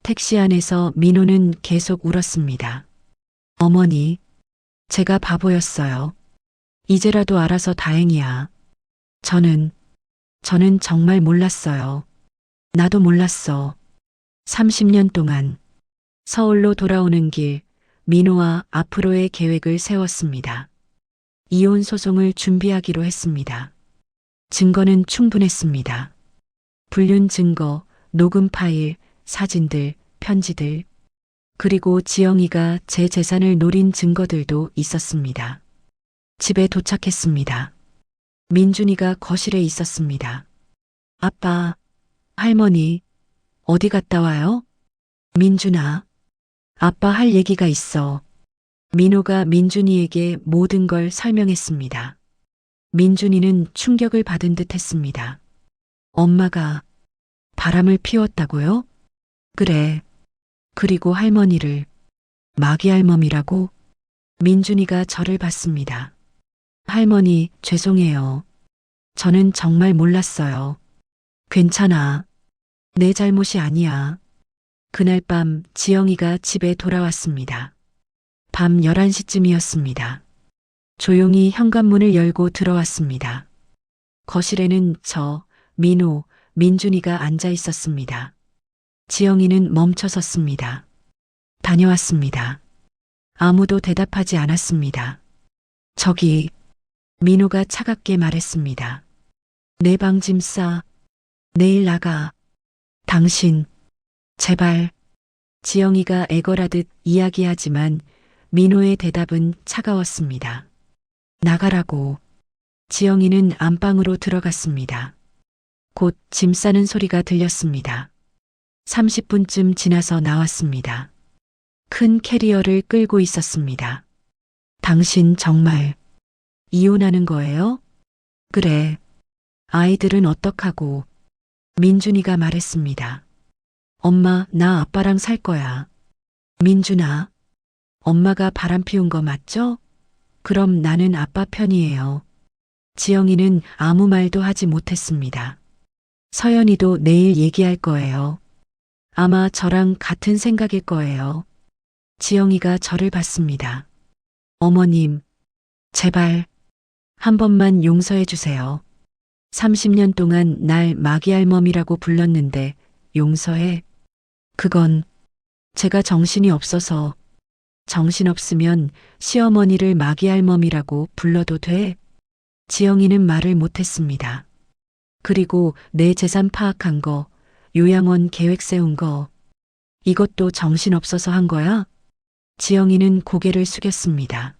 택시 안에서 민호는 계속 울었습니다. 어머니, 제가 바보였어요. 이제라도 알아서 다행이야. 저는 정말 몰랐어요. 나도 몰랐어. 30년 동안. 서울로 돌아오는 길, 민호와 앞으로의 계획을 세웠습니다. 이혼 소송을 준비하기로 했습니다. 증거는 충분했습니다. 불륜 증거, 녹음 파일, 사진들, 편지들, 그리고 지영이가 제 재산을 노린 증거들도 있었습니다. 집에 도착했습니다. 민준이가 거실에 있었습니다. 아빠, 할머니, 어디 갔다 와요? 민준아, 아빠 할 얘기가 있어. 민호가 민준이에게 모든 걸 설명했습니다. 민준이는 충격을 받은 듯 했습니다. 엄마가 바람을 피웠다고요? 그래. 그리고 할머니를 마귀할멈이라고? 민준이가 저를 봤습니다. 할머니, 죄송해요. 저는 정말 몰랐어요. 괜찮아. 내 잘못이 아니야. 그날 밤 지영이가 집에 돌아왔습니다. 밤 11시쯤이었습니다. 조용히 현관문을 열고 들어왔습니다. 거실에는 저, 민호, 민준이가 앉아 있었습니다. 지영이는 멈춰 섰습니다. 다녀왔습니다. 아무도 대답하지 않았습니다. 저기, 민호가 차갑게 말했습니다. 내 방 짐 싸. 내일 나가. 당신, 제발. 지영이가 애걸하듯 이야기하지만 민호의 대답은 차가웠습니다. 나가라고. 지영이는 안방으로 들어갔습니다. 곧 짐 싸는 소리가 들렸습니다. 30분쯤 지나서 나왔습니다. 큰 캐리어를 끌고 있었습니다. 당신 정말 이혼하는 거예요? 그래. 아이들은 어떡하고? 민준이가 말했습니다. 엄마, 나 아빠랑 살 거야. 민준아, 엄마가 바람 피운 거 맞죠? 그럼 나는 아빠 편이에요. 지영이는 아무 말도 하지 못했습니다. 서연이도 내일 얘기할 거예요. 아마 저랑 같은 생각일 거예요. 지영이가 저를 봤습니다. 어머님, 제발 한 번만 용서해 주세요. 30년 동안 날 마기알멈이라고 불렀는데 용서해. 그건 제가 정신이 없어서 정신없으면 시어머니를 마기알멈이라고 불러도 돼? 지영이는 말을 못했습니다. 그리고 내 재산 파악한 거, 요양원 계획 세운 거, 이것도 정신없어서 한 거야? 지영이는 고개를 숙였습니다.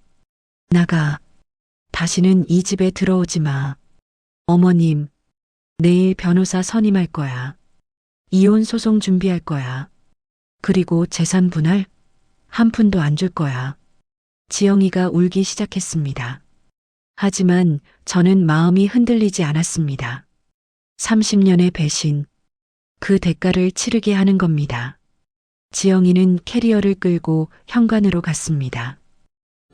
나가. 다시는 이 집에 들어오지 마. 어머님, 내일 변호사 선임할 거야. 이혼 소송 준비할 거야. 그리고 재산 분할 한 푼도 안 줄 거야. 지영이가 울기 시작했습니다. 하지만 저는 마음이 흔들리지 않았습니다. 30년의 배신, 그 대가를 치르게 하는 겁니다. 지영이는 캐리어를 끌고 현관으로 갔습니다.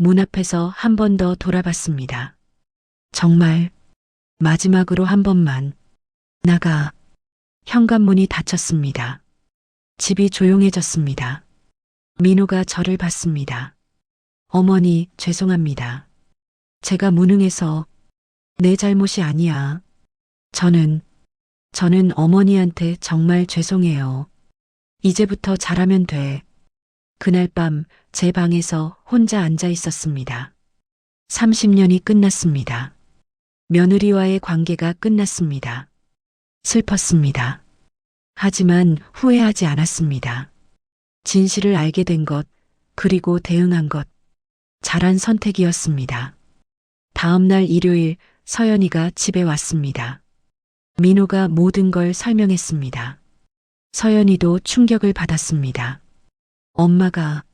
문 앞에서 한 번 더 돌아봤습니다. 정말 마지막으로 한 번만 나가. 현관문이 닫혔습니다. 집이 조용해졌습니다. 민호가 저를 봤습니다. 어머니, 죄송합니다. 제가 무능해서 내 잘못이 아니야. 저는 어머니한테 정말 죄송해요. 이제부터 잘하면 돼. 그날 밤 제 방에서 혼자 앉아 있었습니다. 30년이 끝났습니다. 며느리와의 관계가 끝났습니다. 슬펐습니다. 하지만 후회하지 않았습니다. 진실을 알게 된 것, 그리고 대응한 것, 잘한 선택이었습니다. 다음 날 일요일 서연이가 집에 왔습니다. 민호가 모든 걸 설명했습니다. 서연이도 충격을 받았습니다. 엄마가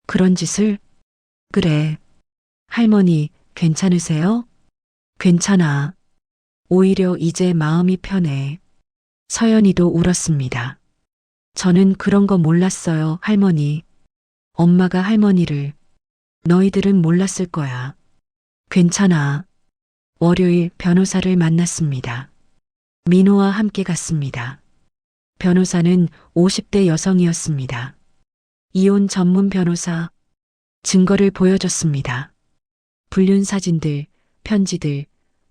그런 짓을? 그래. 할머니, 괜찮으세요? 괜찮아. 오히려 이제 마음이 편해. 서연이도 울었습니다. 저는 그런 거 몰랐어요, 할머니. 엄마가 할머니를. 너희들은 몰랐을 거야. 괜찮아. 월요일 변호사를 만났습니다. 민호와 함께 갔습니다. 변호사는 50대 여성이었습니다. 이혼 전문 변호사. 증거를 보여줬습니다. 불륜 사진들, 편지들,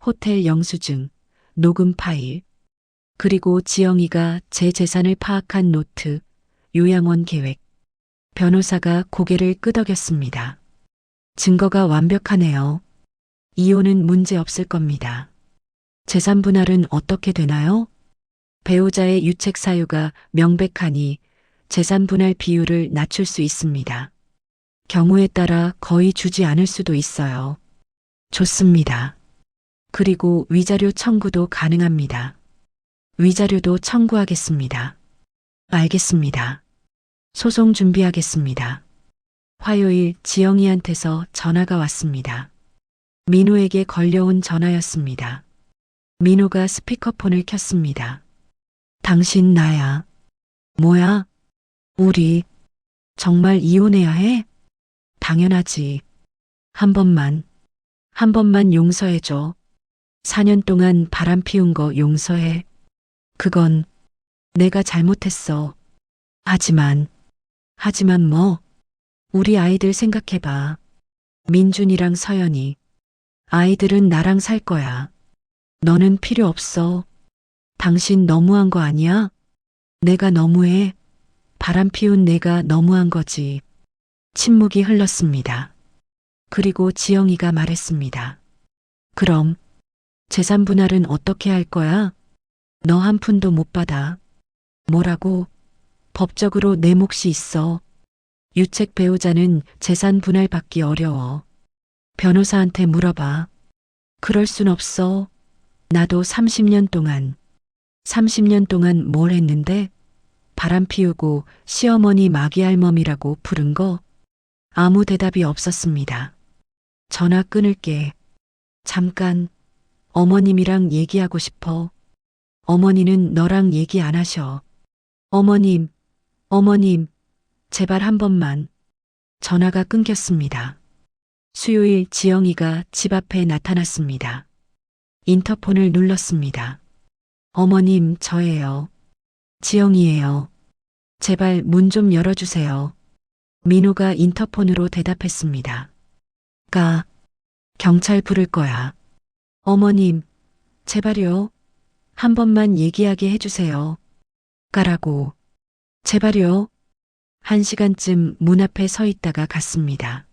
호텔 영수증, 녹음 파일, 그리고 지영이가 제 재산을 파악한 노트, 요양원 계획. 변호사가 고개를 끄덕였습니다. 증거가 완벽하네요. 이혼은 문제 없을 겁니다. 재산 분할은 어떻게 되나요? 배우자의 유책 사유가 명백하니 재산 분할 비율을 낮출 수 있습니다. 경우에 따라 거의 주지 않을 수도 있어요. 좋습니다. 그리고 위자료 청구도 가능합니다. 위자료도 청구하겠습니다. 알겠습니다. 소송 준비하겠습니다. 화요일 지영이한테서 전화가 왔습니다. 민호에게 걸려온 전화였습니다. 민호가 스피커폰을 켰습니다. 당신 나야. 뭐야? 우리 정말 이혼해야 해? 당연하지. 한 번만 용서해줘. 4년 동안 바람 피운 거 용서해. 그건 내가 잘못했어. 하지만 뭐? 우리 아이들 생각해봐. 민준이랑 서연이. 아이들은 나랑 살 거야. 너는 필요 없어. 당신 너무한 거 아니야? 내가 너무해. 바람 피운 내가 너무한 거지. 침묵이 흘렀습니다. 그리고 지영이가 말했습니다. 그럼 재산 분할은 어떻게 할 거야? 너 한 푼도 못 받아. 뭐라고? 법적으로 내 몫이 있어. 유책 배우자는 재산 분할 받기 어려워. 변호사한테 물어봐. 그럴 순 없어. 나도 30년 동안 뭘 했는데? 바람 피우고 시어머니 마기알멈이라고 부른 거? 아무 대답이 없었습니다. 전화 끊을게. 잠깐, 어머님이랑 얘기하고 싶어. 어머니는 너랑 얘기 안 하셔. 어머님, 제발 한 번만. 전화가 끊겼습니다. 수요일 지영이가 집 앞에 나타났습니다. 인터폰을 눌렀습니다. 어머님, 저예요. 지영이에요. 제발 문 좀 열어주세요. 민호가 인터폰으로 대답했습니다. 경찰 부를 거야. 어머님, 제발요. 한 번만 얘기하게 해주세요. 라고. 제발요. 1시간쯤 문 앞에 서 있다가 갔습니다.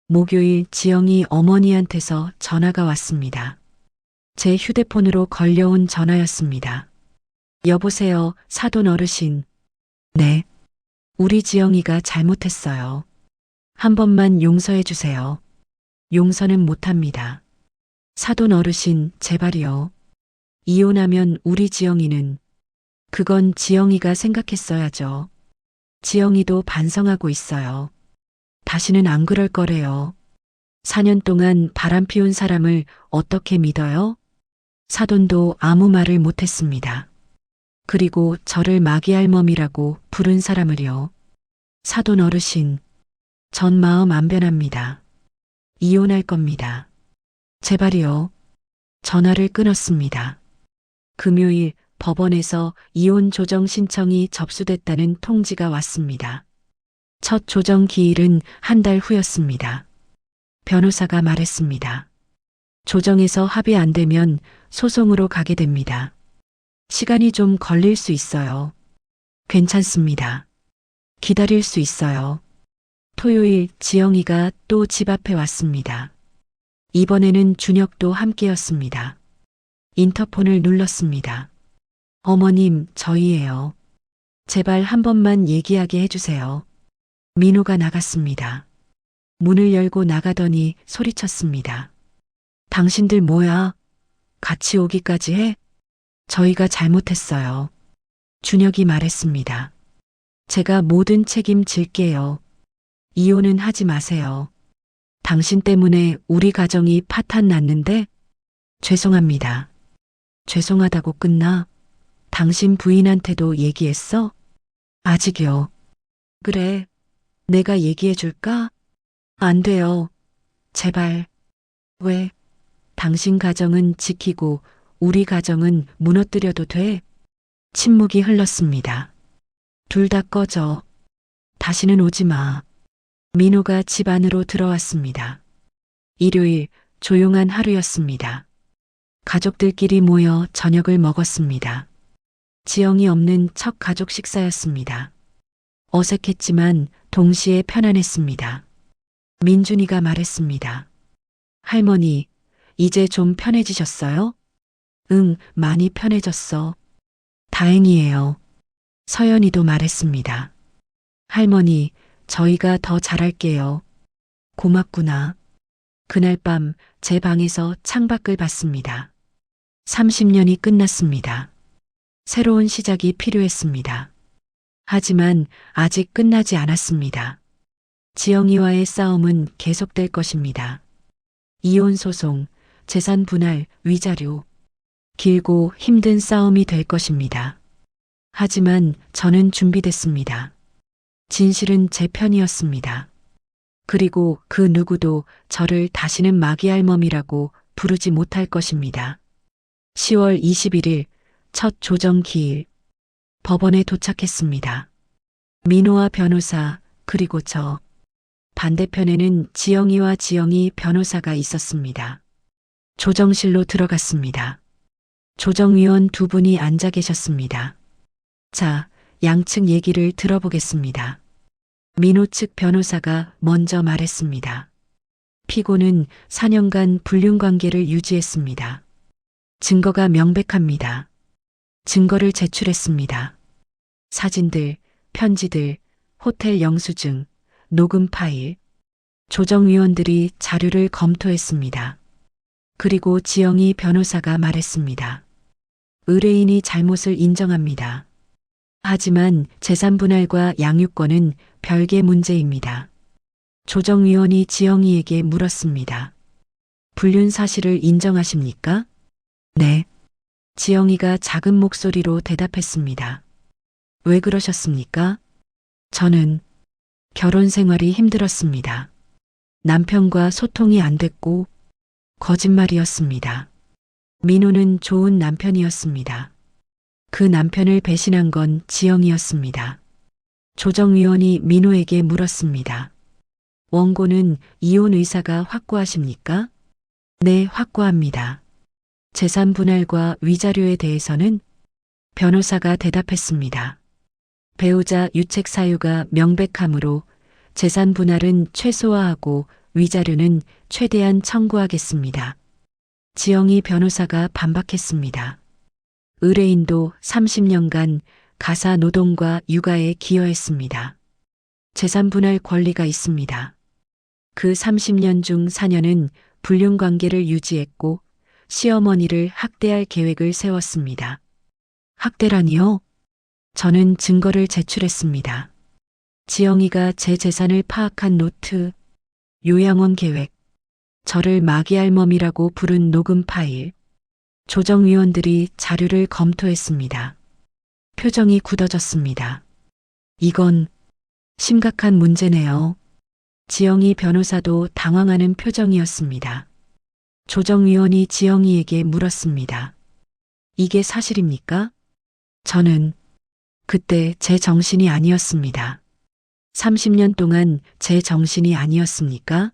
목요일 지영이 어머니한테서 전화가 왔습니다. 제 휴대폰으로 걸려온 전화였습니다. 여보세요, 사돈 어르신. 네. 우리 지영이가 잘못했어요. 한 번만 용서해 주세요. 용서는 못합니다. 사돈 어르신, 제발이요. 이혼하면 우리 지영이는, 그건 지영이가 생각했어야죠. 지영이도 반성하고 있어요. 다시는 안 그럴 거래요. 4년 동안 바람 피운 사람을 어떻게 믿어요? 사돈도 아무 말을 못했습니다. 그리고 저를 마귀할멈이라고 부른 사람을요. 사돈 어르신, 전 마음 안 변합니다. 이혼할 겁니다. 제발이요. 전화를 끊었습니다. 금요일 법원에서 이혼 조정 신청이 접수됐다는 통지가 왔습니다. 첫 조정 기일은 한 달 후였습니다. 변호사가 말했습니다. 조정에서 합의 안 되면 소송으로 가게 됩니다. 시간이 좀 걸릴 수 있어요. 괜찮습니다. 기다릴 수 있어요. 토요일 지영이가 또 집 앞에 왔습니다. 이번에는 준혁도 함께였습니다. 인터폰을 눌렀습니다. 어머님, 저희예요. 제발 한 번만 얘기하게 해주세요. 민호가 나갔습니다. 문을 열고 나가더니 소리쳤습니다. 당신들 뭐야? 같이 오기까지 해? 저희가 잘못했어요. 준혁이 말했습니다. 제가 모든 책임 질게요. 이혼은 하지 마세요. 당신 때문에 우리 가정이 파탄 났는데? 죄송합니다. 죄송하다고 끝나? 당신 부인한테도 얘기했어? 아직이요. 그래. 내가 얘기해 줄까? 안 돼요. 제발. 왜? 당신 가정은 지키고 우리 가정은 무너뜨려도 돼? 침묵이 흘렀습니다. 둘 다 꺼져. 다시는 오지 마. 민호가 집 안으로 들어왔습니다. 일요일 조용한 하루였습니다. 가족들끼리 모여 저녁을 먹었습니다. 지영이 없는 첫 가족 식사였습니다. 어색했지만 동시에 편안했습니다. 민준이가 말했습니다. 할머니, 이제 좀 편해지셨어요? 응, 많이 편해졌어. 다행이에요. 서연이도 말했습니다. 할머니, 저희가 더 잘할게요. 고맙구나. 그날 밤 제 방에서 창밖을 봤습니다. 30년이 끝났습니다. 새로운 시작이 필요했습니다. 하지만 아직 끝나지 않았습니다. 지영이와의 싸움은 계속될 것입니다. 이혼 소송, 재산 분할, 위자료. 길고 힘든 싸움이 될 것입니다. 하지만 저는 준비됐습니다. 진실은 제 편이었습니다. 그리고 그 누구도 저를 다시는 마귀할멈이라고 부르지 못할 것입니다. 10월 21일 첫 조정 기일. 법원에 도착했습니다. 민호와 변호사, 그리고 저. 반대편에는 지영이와 지영이 변호사가 있었습니다. 조정실로 들어갔습니다. 조정위원 두 분이 앉아 계셨습니다. 자, 양측 얘기를 들어보겠습니다. 민호 측 변호사가 먼저 말했습니다. 피고는 4년간 불륜관계를 유지했습니다. 증거가 명백합니다. 증거를 제출했습니다. 사진들, 편지들, 호텔 영수증, 녹음 파일. 조정위원들이 자료를 검토했습니다. 그리고 지영이 변호사가 말했습니다. 의뢰인이 잘못을 인정합니다. 하지만 재산 분할과 양육권은 별개 문제입니다. 조정위원이 지영이에게 물었습니다. 불륜 사실을 인정하십니까? 네. 지영이가 작은 목소리로 대답했습니다. 왜 그러셨습니까? 저는 결혼 생활이 힘들었습니다. 남편과 소통이 안 됐고 거짓말이었습니다. 민호는 좋은 남편이었습니다. 그 남편을 배신한 건 지영이었습니다. 조정위원이 민호에게 물었습니다. 원고는 이혼 의사가 확고하십니까? 네, 확고합니다. 재산 분할과 위자료에 대해서는 변호사가 대답했습니다. 배우자 유책 사유가 명백하므로 재산 분할은 최소화하고 위자료는 최대한 청구하겠습니다. 지영이 변호사가 반박했습니다. 의뢰인도 30년간 가사 노동과 육아에 기여했습니다. 재산 분할 권리가 있습니다. 그 30년 중 4년은 불륜 관계를 유지했고 시어머니를 학대할 계획을 세웠습니다. 학대라니요? 저는 증거를 제출했습니다. 지영이가 제 재산을 파악한 노트, 요양원 계획, 저를 마귀알멈이라고 부른 녹음 파일, 조정위원들이 자료를 검토했습니다. 표정이 굳어졌습니다. 이건 심각한 문제네요. 지영이 변호사도 당황하는 표정이었습니다. 조정위원이 지영이에게 물었습니다. 이게 사실입니까? 저는 그때 제 정신이 아니었습니다. 30년 동안 제 정신이 아니었습니까?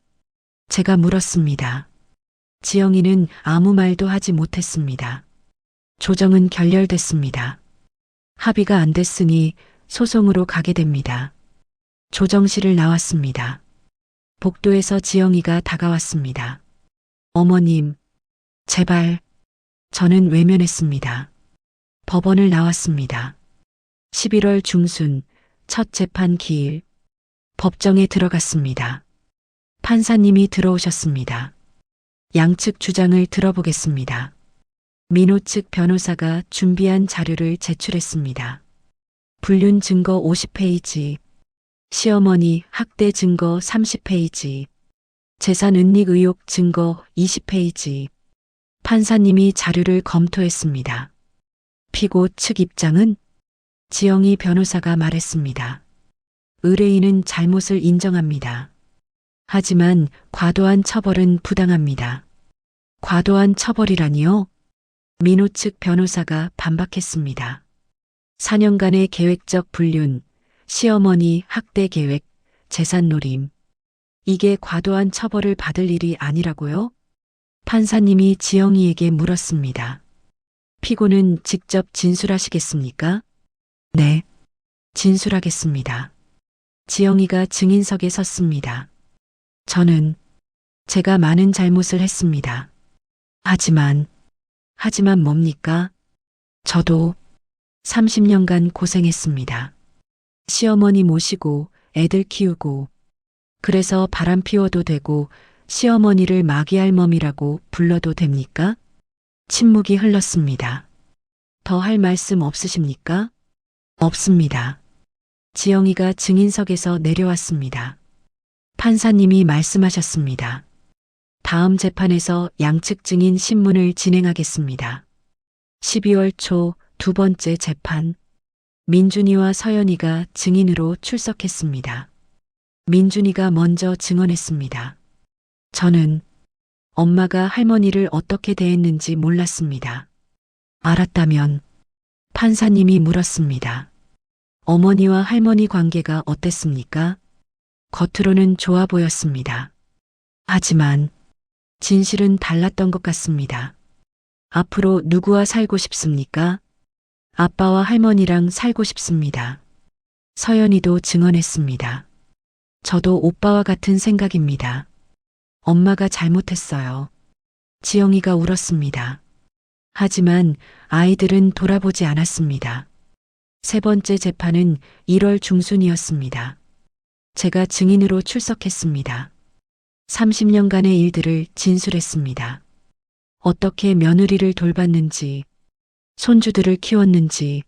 제가 물었습니다. 지영이는 아무 말도 하지 못했습니다. 조정은 결렬됐습니다. 합의가 안 됐으니 소송으로 가게 됩니다. 조정실을 나왔습니다. 복도에서 지영이가 다가왔습니다. 어머님, 제발. 저는 외면했습니다. 법원을 나왔습니다. 11월 중순 첫 재판 기일. 법정에 들어갔습니다. 판사님이 들어오셨습니다. 양측 주장을 들어보겠습니다. 민호 측 변호사가 준비한 자료를 제출했습니다. 불륜 증거 50페이지, 시어머니 학대 증거 30페이지, 재산 은닉 의혹 증거 20페이지. 판사님이 자료를 검토했습니다. 피고 측 입장은 지영이 변호사가 말했습니다. 의뢰인은 잘못을 인정합니다. 하지만 과도한 처벌은 부당합니다. 과도한 처벌이라니요? 민호 측 변호사가 반박했습니다. 4년간의 계획적 불륜, 시어머니 학대 계획, 재산 노림. 이게 과도한 처벌을 받을 일이 아니라고요? 판사님이 지영이에게 물었습니다. 피고는 직접 진술하시겠습니까? 네, 진술하겠습니다. 지영이가 증인석에 섰습니다. 저는 제가 많은 잘못을 했습니다. 하지만 뭡니까? 저도 30년간 고생했습니다. 시어머니 모시고 애들 키우고 그래서 바람 피워도 되고 시어머니를 마귀알멈이라고 불러도 됩니까? 침묵이 흘렀습니다. 더 할 말씀 없으십니까? 없습니다. 지영이가 증인석에서 내려왔습니다. 판사님이 말씀하셨습니다. 다음 재판에서 양측 증인 신문을 진행하겠습니다. 12월 초 두 번째 재판. 민준이와 서연이가 증인으로 출석했습니다. 민준이가 먼저 증언했습니다. 저는 엄마가 할머니를 어떻게 대했는지 몰랐습니다. 알았다면? 판사님이 물었습니다. 어머니와 할머니 관계가 어땠습니까? 겉으로는 좋아 보였습니다. 하지만 진실은 달랐던 것 같습니다. 앞으로 누구와 살고 싶습니까? 아빠와 할머니랑 살고 싶습니다. 서연이도 증언했습니다. 저도 오빠와 같은 생각입니다. 엄마가 잘못했어요. 지영이가 울었습니다. 하지만 아이들은 돌아보지 않았습니다. 세 번째 재판은 1월 중순이었습니다. 제가 증인으로 출석했습니다. 30년간의 일들을 진술했습니다. 어떻게 며느리를 돌봤는지, 손주들을 키웠는지,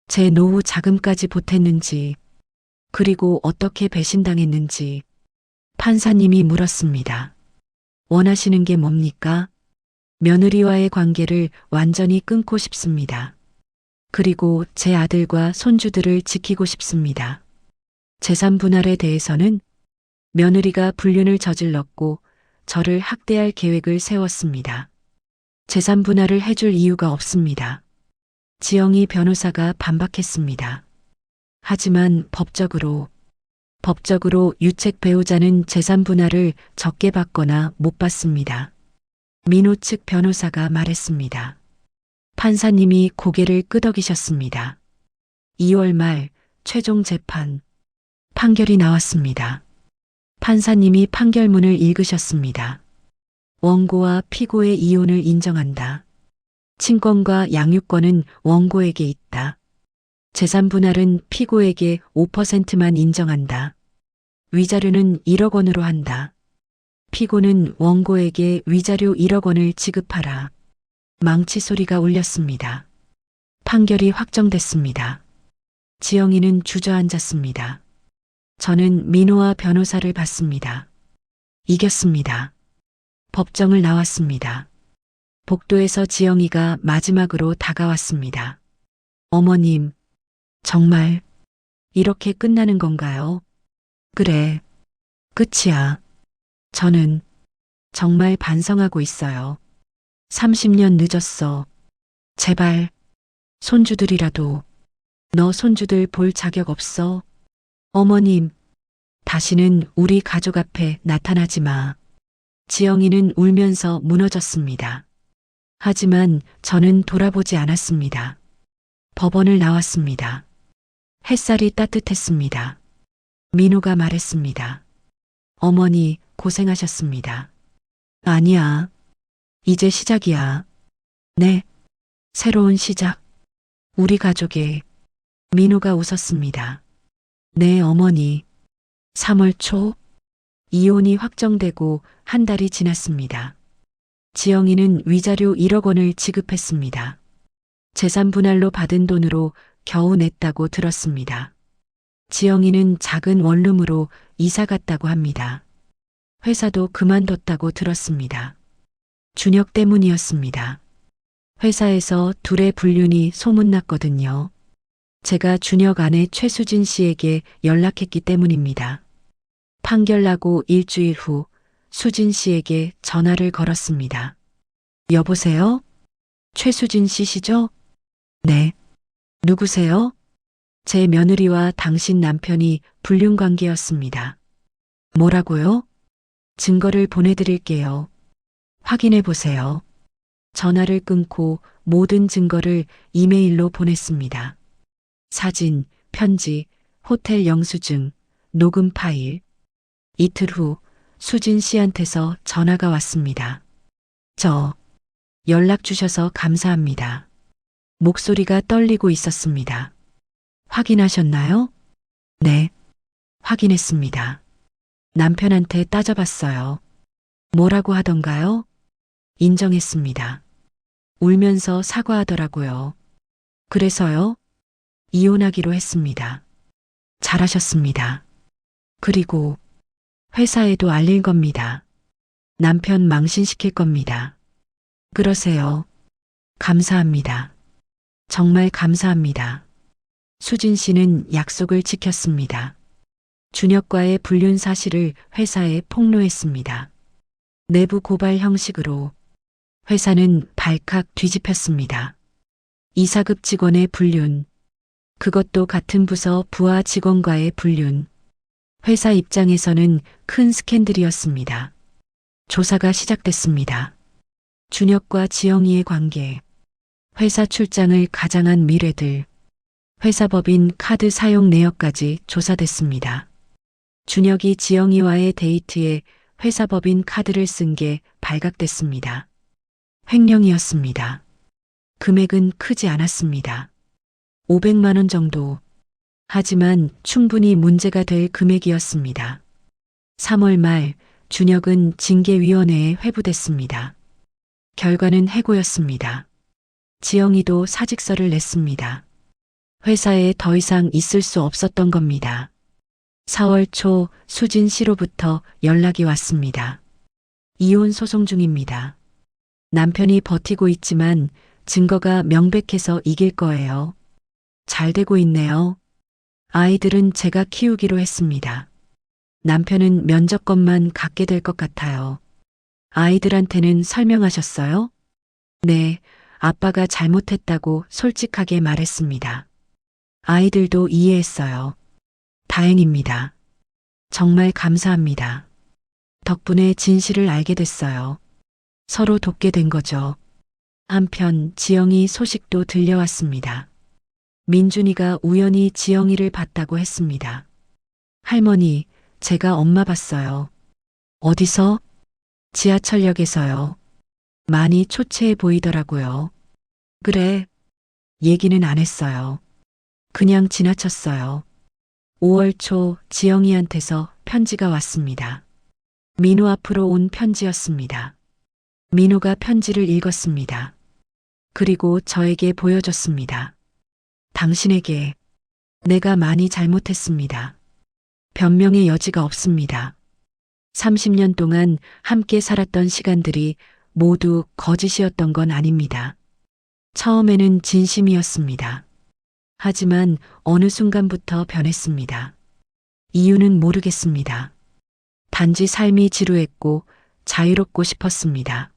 제 노후 자금까지 보탰는지, 그리고 어떻게 배신당했는지 판사님이 물었습니다. 원하시는 게 뭡니까? 며느리와의 관계를 완전히 끊고 싶습니다. 그리고 제 아들과 손주들을 지키고 싶습니다. 재산 분할에 대해서는 며느리가 불륜을 저질렀고 저를 학대할 계획을 세웠습니다. 재산 분할을 해줄 이유가 없습니다. 지영이 변호사가 반박했습니다. 하지만 법적으로 유책 배우자는 재산 분할을 적게 받거나 못 받습니다. 민호 측 변호사가 말했습니다. 판사님이 고개를 끄덕이셨습니다. 2월 말 최종 재판 판결이 나왔습니다. 판사님이 판결문을 읽으셨습니다. 원고와 피고의 이혼을 인정한다. 친권과 양육권은 원고에게 있다. 재산 분할은 피고에게 5%만 인정한다. 위자료는 1억 원으로 한다. 피고는 원고에게 위자료 1억 원을 지급하라. 망치 소리가 울렸습니다. 판결이 확정됐습니다. 지영이는 주저앉았습니다. 저는 민호와 변호사를 봤습니다. 이겼습니다. 법정을 나왔습니다. 복도에서 지영이가 마지막으로 다가왔습니다. 어머님, 정말 이렇게 끝나는 건가요? 그래, 끝이야. 저는 정말 반성하고 있어요. 30년 늦었어. 제발, 손주들이라도, 너 손주들 볼 자격 없어? 어머님, 다시는 우리 가족 앞에 나타나지 마. 지영이는 울면서 무너졌습니다. 하지만 저는 돌아보지 않았습니다. 법원을 나왔습니다. 햇살이 따뜻했습니다. 민호가 말했습니다. 어머니, 고생하셨습니다. 아니야. 이제 시작이야. 네. 새로운 시작. 우리 가족의. 민호가 웃었습니다. 네, 어머니. 3월 초 이혼이 확정되고 한 달이 지났습니다. 지영이는 위자료 1억 원을 지급했습니다. 재산 분할로 받은 돈으로 겨우 냈다고 들었습니다. 지영이는 작은 원룸으로 이사 갔다고 합니다. 회사도 그만뒀다고 들었습니다. 준혁 때문이었습니다. 회사에서 둘의 불륜이 소문났거든요. 제가 준혁 아내 최수진 씨에게 연락했기 때문입니다. 판결 나고 일주일 후 수진 씨에게 전화를 걸었습니다. 여보세요? 최수진 씨시죠? 네. 누구세요? 제 며느리와 당신 남편이 불륜 관계였습니다. 뭐라고요? 증거를 보내드릴게요. 확인해 보세요. 전화를 끊고 모든 증거를 이메일로 보냈습니다. 사진, 편지, 호텔 영수증, 녹음 파일. 이틀 후 수진 씨한테서 전화가 왔습니다. 연락 주셔서 감사합니다. 목소리가 떨리고 있었습니다. 확인하셨나요? 네, 확인했습니다. 남편한테 따져봤어요. 뭐라고 하던가요? 인정했습니다. 울면서 사과하더라고요. 그래서요? 이혼하기로 했습니다. 잘하셨습니다. 그리고 회사에도 알릴 겁니다. 남편 망신시킬 겁니다. 그러세요. 감사합니다. 정말 감사합니다. 수진 씨는 약속을 지켰습니다. 준혁과의 불륜 사실을 회사에 폭로했습니다. 내부 고발 형식으로 회사는 발칵 뒤집혔습니다. 이사급 직원의 불륜, 그것도 같은 부서 부하 직원과의 불륜. 회사 입장에서는 큰 스캔들이었습니다. 조사가 시작됐습니다. 준혁과 지영이의 관계, 회사 출장을 가장한 미래들, 회사법인 카드 사용 내역까지 조사됐습니다. 준혁이 지영이와의 데이트에 회사법인 카드를 쓴 게 발각됐습니다. 횡령이었습니다. 금액은 크지 않았습니다. 500만 원 정도. 하지만 충분히 문제가 될 금액이었습니다. 3월 말 준혁은 징계위원회에 회부됐습니다. 결과는 해고였습니다. 지영이도 사직서를 냈습니다. 회사에 더 이상 있을 수 없었던 겁니다. 4월 초 수진 씨로부터 연락이 왔습니다. 이혼 소송 중입니다. 남편이 버티고 있지만 증거가 명백해서 이길 거예요. 잘 되고 있네요. 아이들은 제가 키우기로 했습니다. 남편은 면접권만 갖게 될 것 같아요. 아이들한테는 설명하셨어요? 네, 아빠가 잘못했다고 솔직하게 말했습니다. 아이들도 이해했어요. 다행입니다. 정말 감사합니다. 덕분에 진실을 알게 됐어요. 서로 돕게 된 거죠. 한편 지영이 소식도 들려왔습니다. 민준이가 우연히 지영이를 봤다고 했습니다. 할머니, 제가 엄마 봤어요. 어디서? 지하철역에서요. 많이 초췌해 보이더라고요. 그래. 얘기는 안 했어요. 그냥 지나쳤어요. 5월 초 지영이한테서 편지가 왔습니다. 민호 앞으로 온 편지였습니다. 민호가 편지를 읽었습니다. 그리고 저에게 보여줬습니다. 당신에게 내가 많이 잘못했습니다. 변명의 여지가 없습니다. 30년 동안 함께 살았던 시간들이 모두 거짓이었던 건 아닙니다. 처음에는 진심이었습니다. 하지만 어느 순간부터 변했습니다. 이유는 모르겠습니다. 단지 삶이 지루했고 자유롭고 싶었습니다.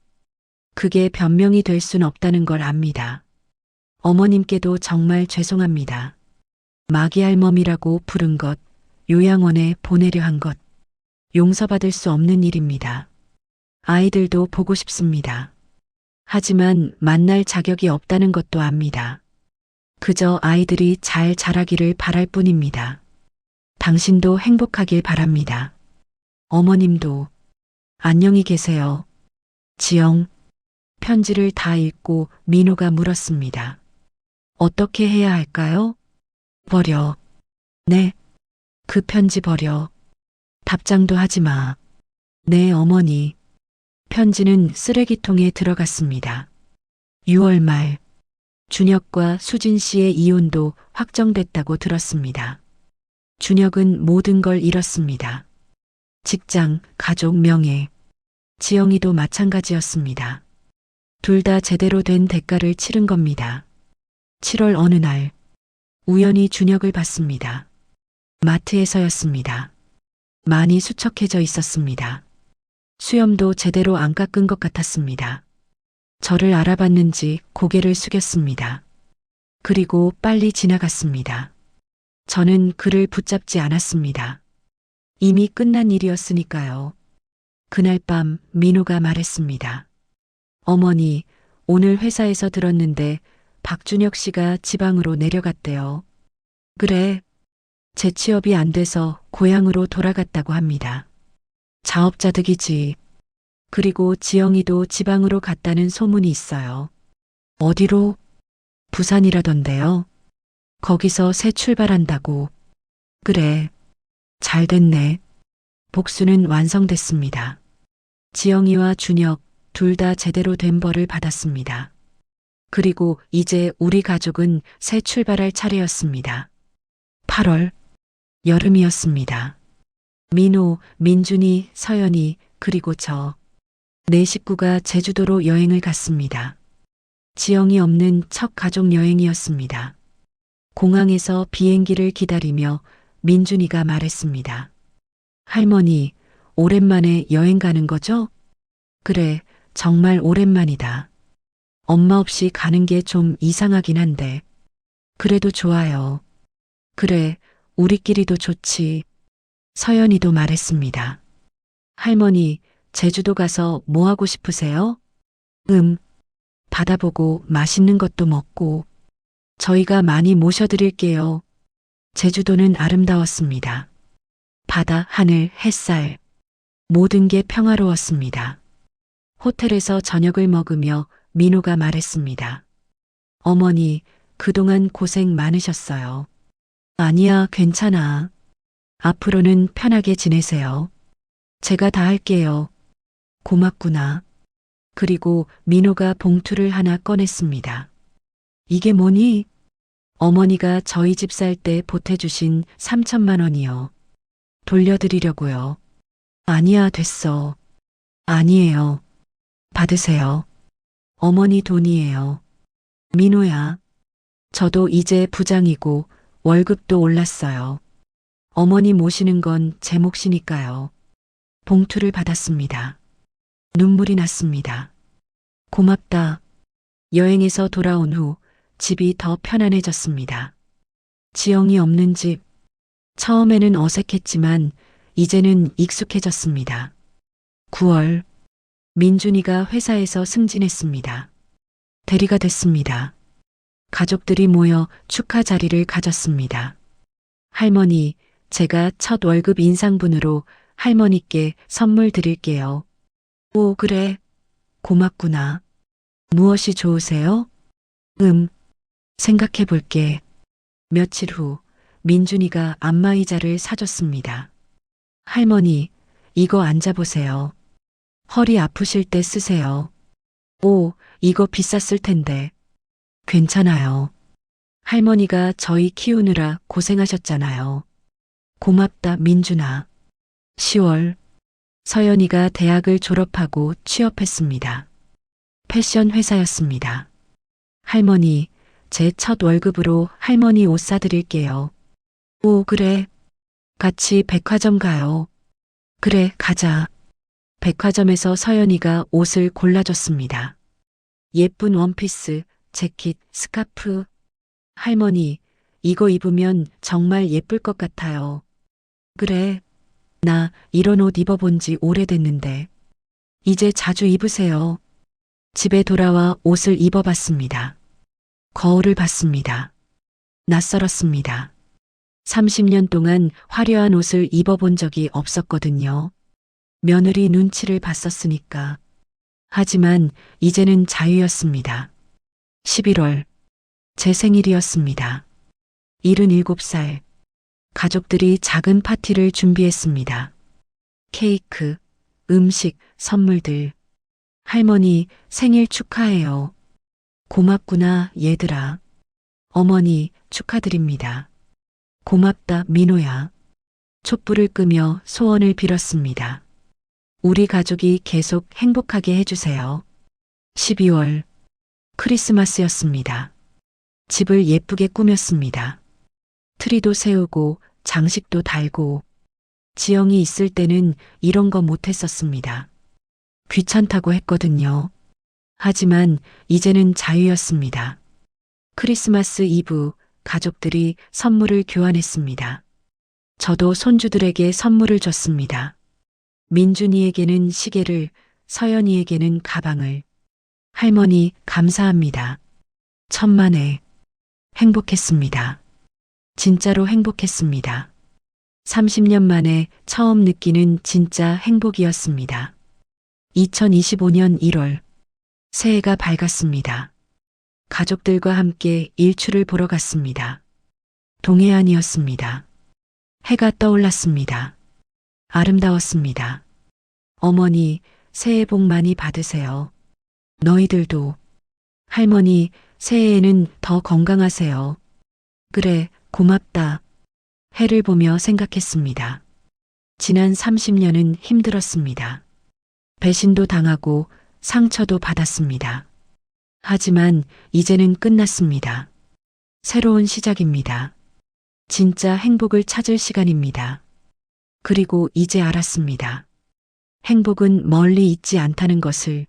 그게 변명이 될 순 없다는 걸 압니다. 어머님께도 정말 죄송합니다. 마기 할멈이라고 부른 것, 요양원에 보내려 한 것, 용서받을 수 없는 일입니다. 아이들도 보고 싶습니다. 하지만 만날 자격이 없다는 것도 압니다. 그저 아이들이 잘 자라기를 바랄 뿐입니다. 당신도 행복하길 바랍니다. 어머님도 안녕히 계세요. 지영, 편지를 다 읽고 민호가 물었습니다. 어떻게 해야 할까요? 버려. 네. 그 편지 버려. 답장도 하지 마. 네, 어머니. 편지는 쓰레기통에 들어갔습니다. 6월 말, 준혁과 수진 씨의 이혼도 확정됐다고 들었습니다. 준혁은 모든 걸 잃었습니다. 직장, 가족, 명예. 지영이도 마찬가지였습니다. 둘 다 제대로 된 대가를 치른 겁니다. 7월 어느 날, 우연히 준혁을 봤습니다. 마트에서였습니다. 많이 수척해져 있었습니다. 수염도 제대로 안 깎은 것 같았습니다. 저를 알아봤는지 고개를 숙였습니다. 그리고 빨리 지나갔습니다. 저는 그를 붙잡지 않았습니다. 이미 끝난 일이었으니까요. 그날 밤 민호가 말했습니다. 어머니, 오늘 회사에서 들었는데 박준혁 씨가 지방으로 내려갔대요. 그래. 재취업이 안 돼서 고향으로 돌아갔다고 합니다. 자업자득이지. 그리고 지영이도 지방으로 갔다는 소문이 있어요. 어디로? 부산이라던데요. 거기서 새 출발한다고. 그래. 잘 됐네. 복수는 완성됐습니다. 지영이와 준혁 둘 다 제대로 된 벌을 받았습니다. 그리고 이제 우리 가족은 새 출발할 차례였습니다. 8월, 여름이었습니다. 민호, 민준이, 서연이, 그리고 네 식구가 제주도로 여행을 갔습니다. 지영이 없는 첫 가족 여행이었습니다. 공항에서 비행기를 기다리며 민준이가 말했습니다. 할머니, 오랜만에 여행 가는 거죠? 그래, 정말 오랜만이다. 엄마 없이 가는 게 좀 이상하긴 한데. 그래도 좋아요. 그래, 우리끼리도 좋지. 서연이도 말했습니다. 할머니, 제주도 가서 뭐 하고 싶으세요? 바다 보고 맛있는 것도 먹고. 저희가 많이 모셔드릴게요. 제주도는 아름다웠습니다. 바다, 하늘, 햇살. 모든 게 평화로웠습니다. 호텔에서 저녁을 먹으며 민호가 말했습니다. 어머니, 그동안 고생 많으셨어요. 아니야, 괜찮아. 앞으로는 편하게 지내세요. 제가 다 할게요. 고맙구나. 그리고 민호가 봉투를 하나 꺼냈습니다. 이게 뭐니? 어머니가 저희 집 살 때 보태주신 3천만 원이요. 돌려드리려고요. 아니야, 됐어. 아니에요. 받으세요. 어머니 돈이에요. 민호야. 저도 이제 부장이고 월급도 올랐어요. 어머니 모시는 건 제 몫이니까요. 봉투를 받았습니다. 눈물이 났습니다. 고맙다. 여행에서 돌아온 후 집이 더 편안해졌습니다. 지영이 없는 집. 처음에는 어색했지만 이제는 익숙해졌습니다. 9월, 민준이가 회사에서 승진했습니다. 대리가 됐습니다. 가족들이 모여 축하 자리를 가졌습니다. 할머니, 제가 첫 월급 인상분으로 할머니께 선물 드릴게요. 오, 그래. 고맙구나. 무엇이 좋으세요? 생각해 볼게. 며칠 후, 민준이가 안마의자를 사줬습니다. 할머니, 이거 앉아보세요. 허리 아프실 때 쓰세요. 오, 이거 비쌌을 텐데. 괜찮아요. 할머니가 저희 키우느라 고생하셨잖아요. 고맙다, 민준아. 10월, 서연이가 대학을 졸업하고 취업했습니다. 패션 회사였습니다. 할머니, 제 첫 월급으로 할머니 옷 사드릴게요. 오, 그래. 같이 백화점 가요. 그래, 가자. 백화점에서 서연이가 옷을 골라줬습니다. 예쁜 원피스, 재킷, 스카프. 할머니, 이거 입으면 정말 예쁠 것 같아요. 그래. 나 이런 옷 입어본 지 오래됐는데. 이제 자주 입으세요. 집에 돌아와 옷을 입어봤습니다. 거울을 봤습니다. 낯설었습니다. 30년 동안 화려한 옷을 입어본 적이 없었거든요. 며느리 눈치를 봤었으니까. 하지만 이제는 자유였습니다. 11월, 제 생일이었습니다. 77살. 가족들이 작은 파티를 준비했습니다. 케이크, 음식, 선물들. 할머니, 생일 축하해요. 고맙구나, 얘들아. 어머니, 축하드립니다. 고맙다, 민호야. 촛불을 끄며 소원을 빌었습니다. 우리 가족이 계속 행복하게 해주세요. 12월, 크리스마스였습니다. 집을 예쁘게 꾸몄습니다. 트리도 세우고 장식도 달고. 지영이 있을 때는 이런 거 못했었습니다. 귀찮다고 했거든요. 하지만 이제는 자유였습니다. 크리스마스 이브, 가족들이 선물을 교환했습니다. 저도 손주들에게 선물을 줬습니다. 민준이에게는 시계를, 서연이에게는 가방을. 할머니, 감사합니다. 천만에. 행복했습니다. 진짜로 행복했습니다. 30년 만에 처음 느끼는 진짜 행복이었습니다. 2025년 1월. 새해가 밝았습니다. 가족들과 함께 일출을 보러 갔습니다. 동해안이었습니다. 해가 떠올랐습니다. 아름다웠습니다. 어머니, 새해 복 많이 받으세요. 너희들도. 할머니, 새해에는 더 건강하세요. 그래, 고맙다. 해를 보며 생각했습니다. 지난 30년은 힘들었습니다. 배신도 당하고 상처도 받았습니다. 하지만 이제는 끝났습니다. 새로운 시작입니다. 진짜 행복을 찾을 시간입니다. 그리고 이제 알았습니다. 행복은 멀리 있지 않다는 것을.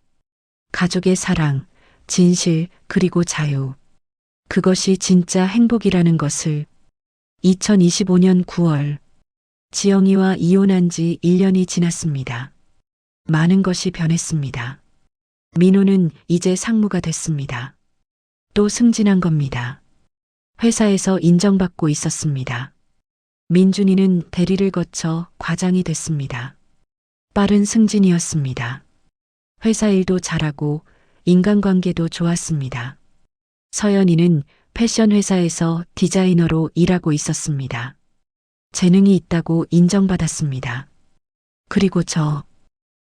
가족의 사랑, 진실, 그리고 자유. 그것이 진짜 행복이라는 것을. 2025년 9월. 지영이와 이혼한 지 1년이 지났습니다. 많은 것이 변했습니다. 민호는 이제 상무가 됐습니다. 또 승진한 겁니다. 회사에서 인정받고 있었습니다. 민준이는 대리를 거쳐 과장이 됐습니다. 빠른 승진이었습니다. 회사 일도 잘하고 인간관계도 좋았습니다. 서연이는 패션 회사에서 디자이너로 일하고 있었습니다. 재능이 있다고 인정받았습니다. 그리고 저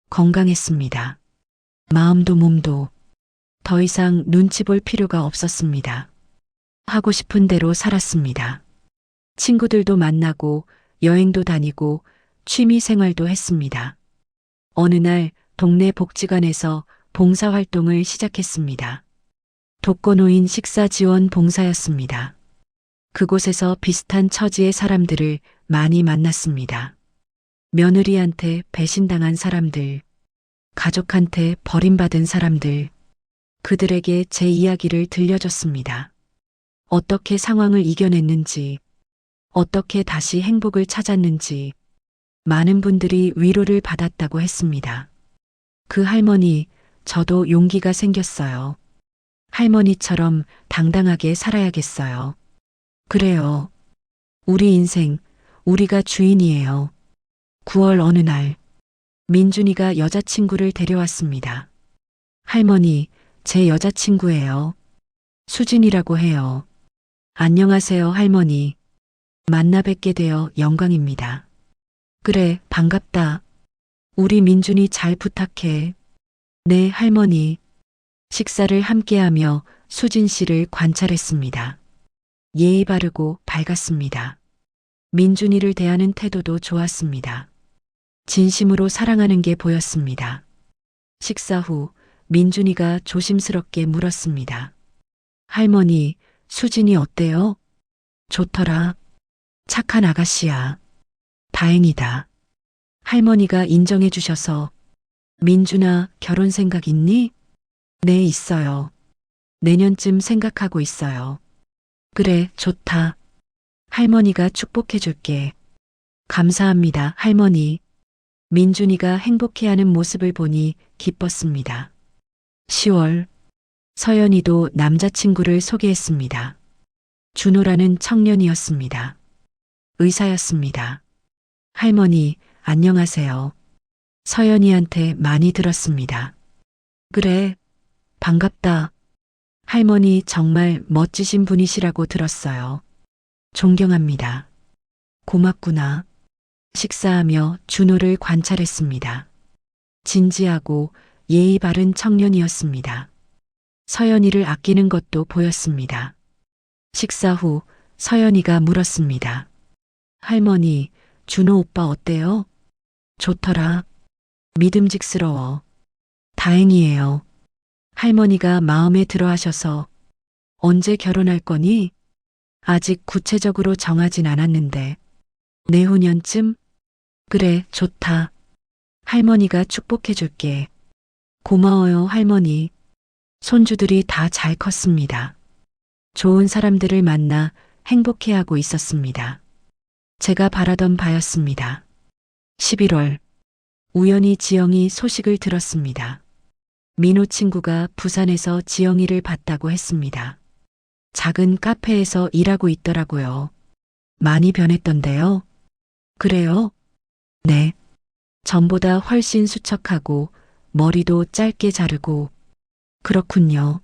건강했습니다. 마음도 몸도. 더 이상 눈치 볼 필요가 없었습니다. 하고 싶은 대로 살았습니다. 친구들도 만나고 여행도 다니고 취미 생활도 했습니다. 어느 날 동네 복지관에서 봉사활동을 시작했습니다. 독거노인 식사 지원 봉사였습니다. 그곳에서 비슷한 처지의 사람들을 많이 만났습니다. 며느리한테 배신당한 사람들, 가족한테 버림받은 사람들, 그들에게 제 이야기를 들려줬습니다. 어떻게 상황을 이겨냈는지, 어떻게 다시 행복을 찾았는지 많은 분들이 위로를 받았다고 했습니다. 그 할머니, 저도 용기가 생겼어요. 할머니처럼 당당하게 살아야겠어요. 그래요. 우리 인생, 우리가 주인이에요. 9월 어느 날, 민준이가 여자친구를 데려왔습니다. 할머니, 제 여자친구예요. 수진이라고 해요. 안녕하세요, 할머니. 만나 뵙게 되어 영광입니다. 그래, 반갑다. 우리 민준이 잘 부탁해. 네, 할머니. 식사를 함께하며 수진 씨를 관찰했습니다. 예의 바르고 밝았습니다. 민준이를 대하는 태도도 좋았습니다. 진심으로 사랑하는 게 보였습니다. 식사 후 민준이가 조심스럽게 물었습니다. 할머니, 수진이 어때요? 좋더라. 착한 아가씨야. 다행이다. 할머니가 인정해 주셔서. 민준아, 결혼 생각 있니? 네, 있어요. 내년쯤 생각하고 있어요. 그래, 좋다. 할머니가 축복해 줄게. 감사합니다, 할머니. 민준이가 행복해하는 모습을 보니 기뻤습니다. 10월, 서연이도 남자친구를 소개했습니다. 준호라는 청년이었습니다. 의사였습니다. 할머니, 안녕하세요. 서연이한테 많이 들었습니다. 그래, 반갑다. 할머니 정말 멋지신 분이시라고 들었어요. 존경합니다. 고맙구나. 식사하며 준호를 관찰했습니다. 진지하고 예의 바른 청년이었습니다. 서연이를 아끼는 것도 보였습니다. 식사 후 서연이가 물었습니다. 할머니, 준호 오빠 어때요? 좋더라. 믿음직스러워. 다행이에요. 할머니가 마음에 들어 하셔서. 언제 결혼할 거니? 아직 구체적으로 정하진 않았는데. 내후년쯤? 그래, 좋다. 할머니가 축복해 줄게. 고마워요, 할머니. 손주들이 다 잘 컸습니다. 좋은 사람들을 만나 행복해하고 있었습니다. 제가 바라던 바였습니다. 11월, 우연히 지영이 소식을 들었습니다. 민호 친구가 부산에서 지영이를 봤다고 했습니다. 작은 카페에서 일하고 있더라고요. 많이 변했던데요. 그래요? 네. 전보다 훨씬 수척하고 머리도 짧게 자르고. 그렇군요.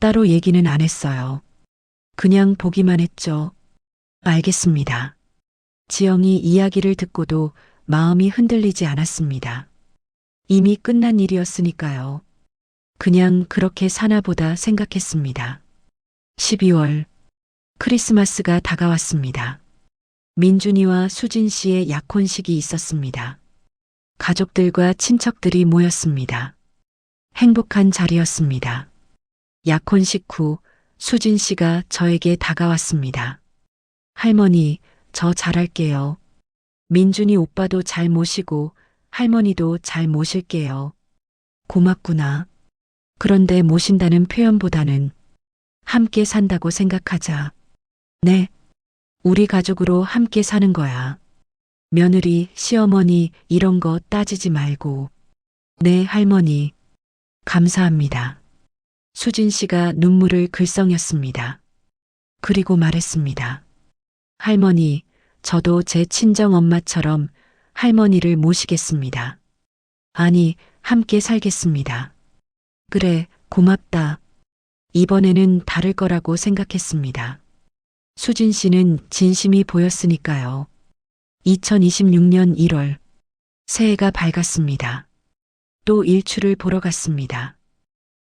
따로 얘기는 안 했어요. 그냥 보기만 했죠. 알겠습니다. 지영이 이야기를 듣고도 마음이 흔들리지 않았습니다. 이미 끝난 일이었으니까요. 그냥 그렇게 사나보다 생각했습니다. 12월, 크리스마스가 다가왔습니다. 민준이와 수진 씨의 약혼식이 있었습니다. 가족들과 친척들이 모였습니다. 행복한 자리였습니다. 약혼식 후 수진 씨가 저에게 다가왔습니다. 할머니, 저 잘할게요. 민준이 오빠도 잘 모시고 할머니도 잘 모실게요. 고맙구나. 그런데 모신다는 표현보다는 함께 산다고 생각하자. 네. 우리 가족으로 함께 사는 거야. 며느리, 시어머니 이런 거 따지지 말고. 네, 할머니. 감사합니다. 수진 씨가 눈물을 글썽였습니다. 그리고 말했습니다. 할머니, 저도 제 친정 엄마처럼 할머니를 모시겠습니다. 아니, 함께 살겠습니다. 그래, 고맙다. 이번에는 다를 거라고 생각했습니다. 수진 씨는 진심이 보였으니까요. 2026년 1월, 새해가 밝았습니다. 또 일출을 보러 갔습니다.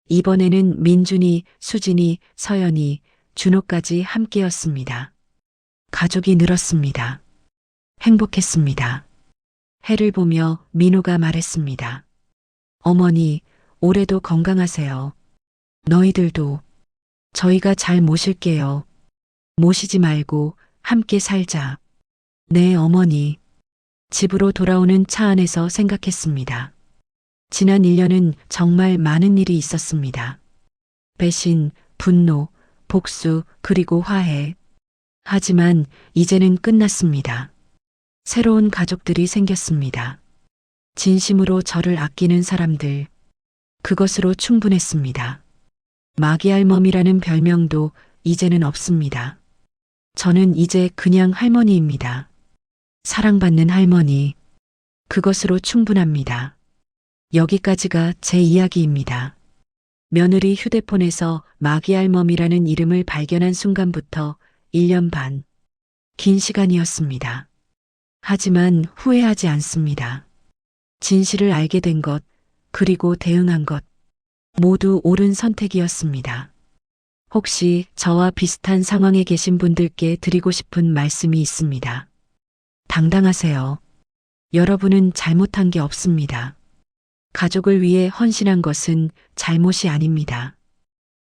이번에는 민준이, 수진이, 서연이, 준호까지 함께였습니다. 가족이 늘었습니다. 행복했습니다. 해를 보며 민호가 말했습니다. 어머니, 올해도 건강하세요. 너희들도. 저희가 잘 모실게요. 모시지 말고 함께 살자. 네, 어머니. 집으로 돌아오는 차 안에서 생각했습니다. 지난 1년은 정말 많은 일이 있었습니다. 배신, 분노, 복수, 그리고 화해. 하지만 이제는 끝났습니다. 새로운 가족들이 생겼습니다. 진심으로 저를 아끼는 사람들. 그것으로 충분했습니다. 마기 할멈이라는 별명도 이제는 없습니다. 저는 이제 그냥 할머니입니다. 사랑받는 할머니. 그것으로 충분합니다. 여기까지가 제 이야기입니다. 며느리 휴대폰에서 마기 할멈이라는 이름을 발견한 순간부터 1년 반. 긴 시간이었습니다. 하지만 후회하지 않습니다. 진실을 알게 된 것, 그리고 대응한 것, 모두 옳은 선택이었습니다. 혹시 저와 비슷한 상황에 계신 분들께 드리고 싶은 말씀이 있습니다. 당당하세요. 여러분은 잘못한 게 없습니다. 가족을 위해 헌신한 것은 잘못이 아닙니다.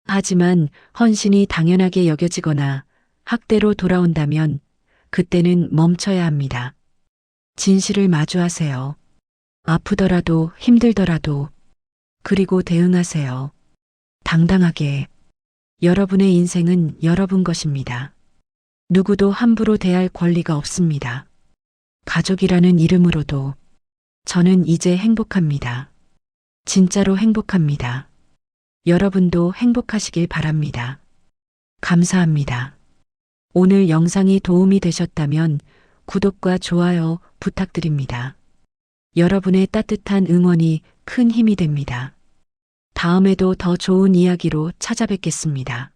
하지만 헌신이 당연하게 여겨지거나 학대로 돌아온다면 그때는 멈춰야 합니다. 진실을 마주하세요. 아프더라도 힘들더라도. 그리고 대응하세요. 당당하게. 여러분의 인생은 여러분 것입니다. 누구도 함부로 대할 권리가 없습니다. 가족이라는 이름으로도. 저는 이제 행복합니다. 진짜로 행복합니다. 여러분도 행복하시길 바랍니다. 감사합니다. 오늘 영상이 도움이 되셨다면 구독과 좋아요 부탁드립니다. 여러분의 따뜻한 응원이 큰 힘이 됩니다. 다음에도 더 좋은 이야기로 찾아뵙겠습니다.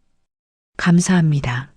감사합니다.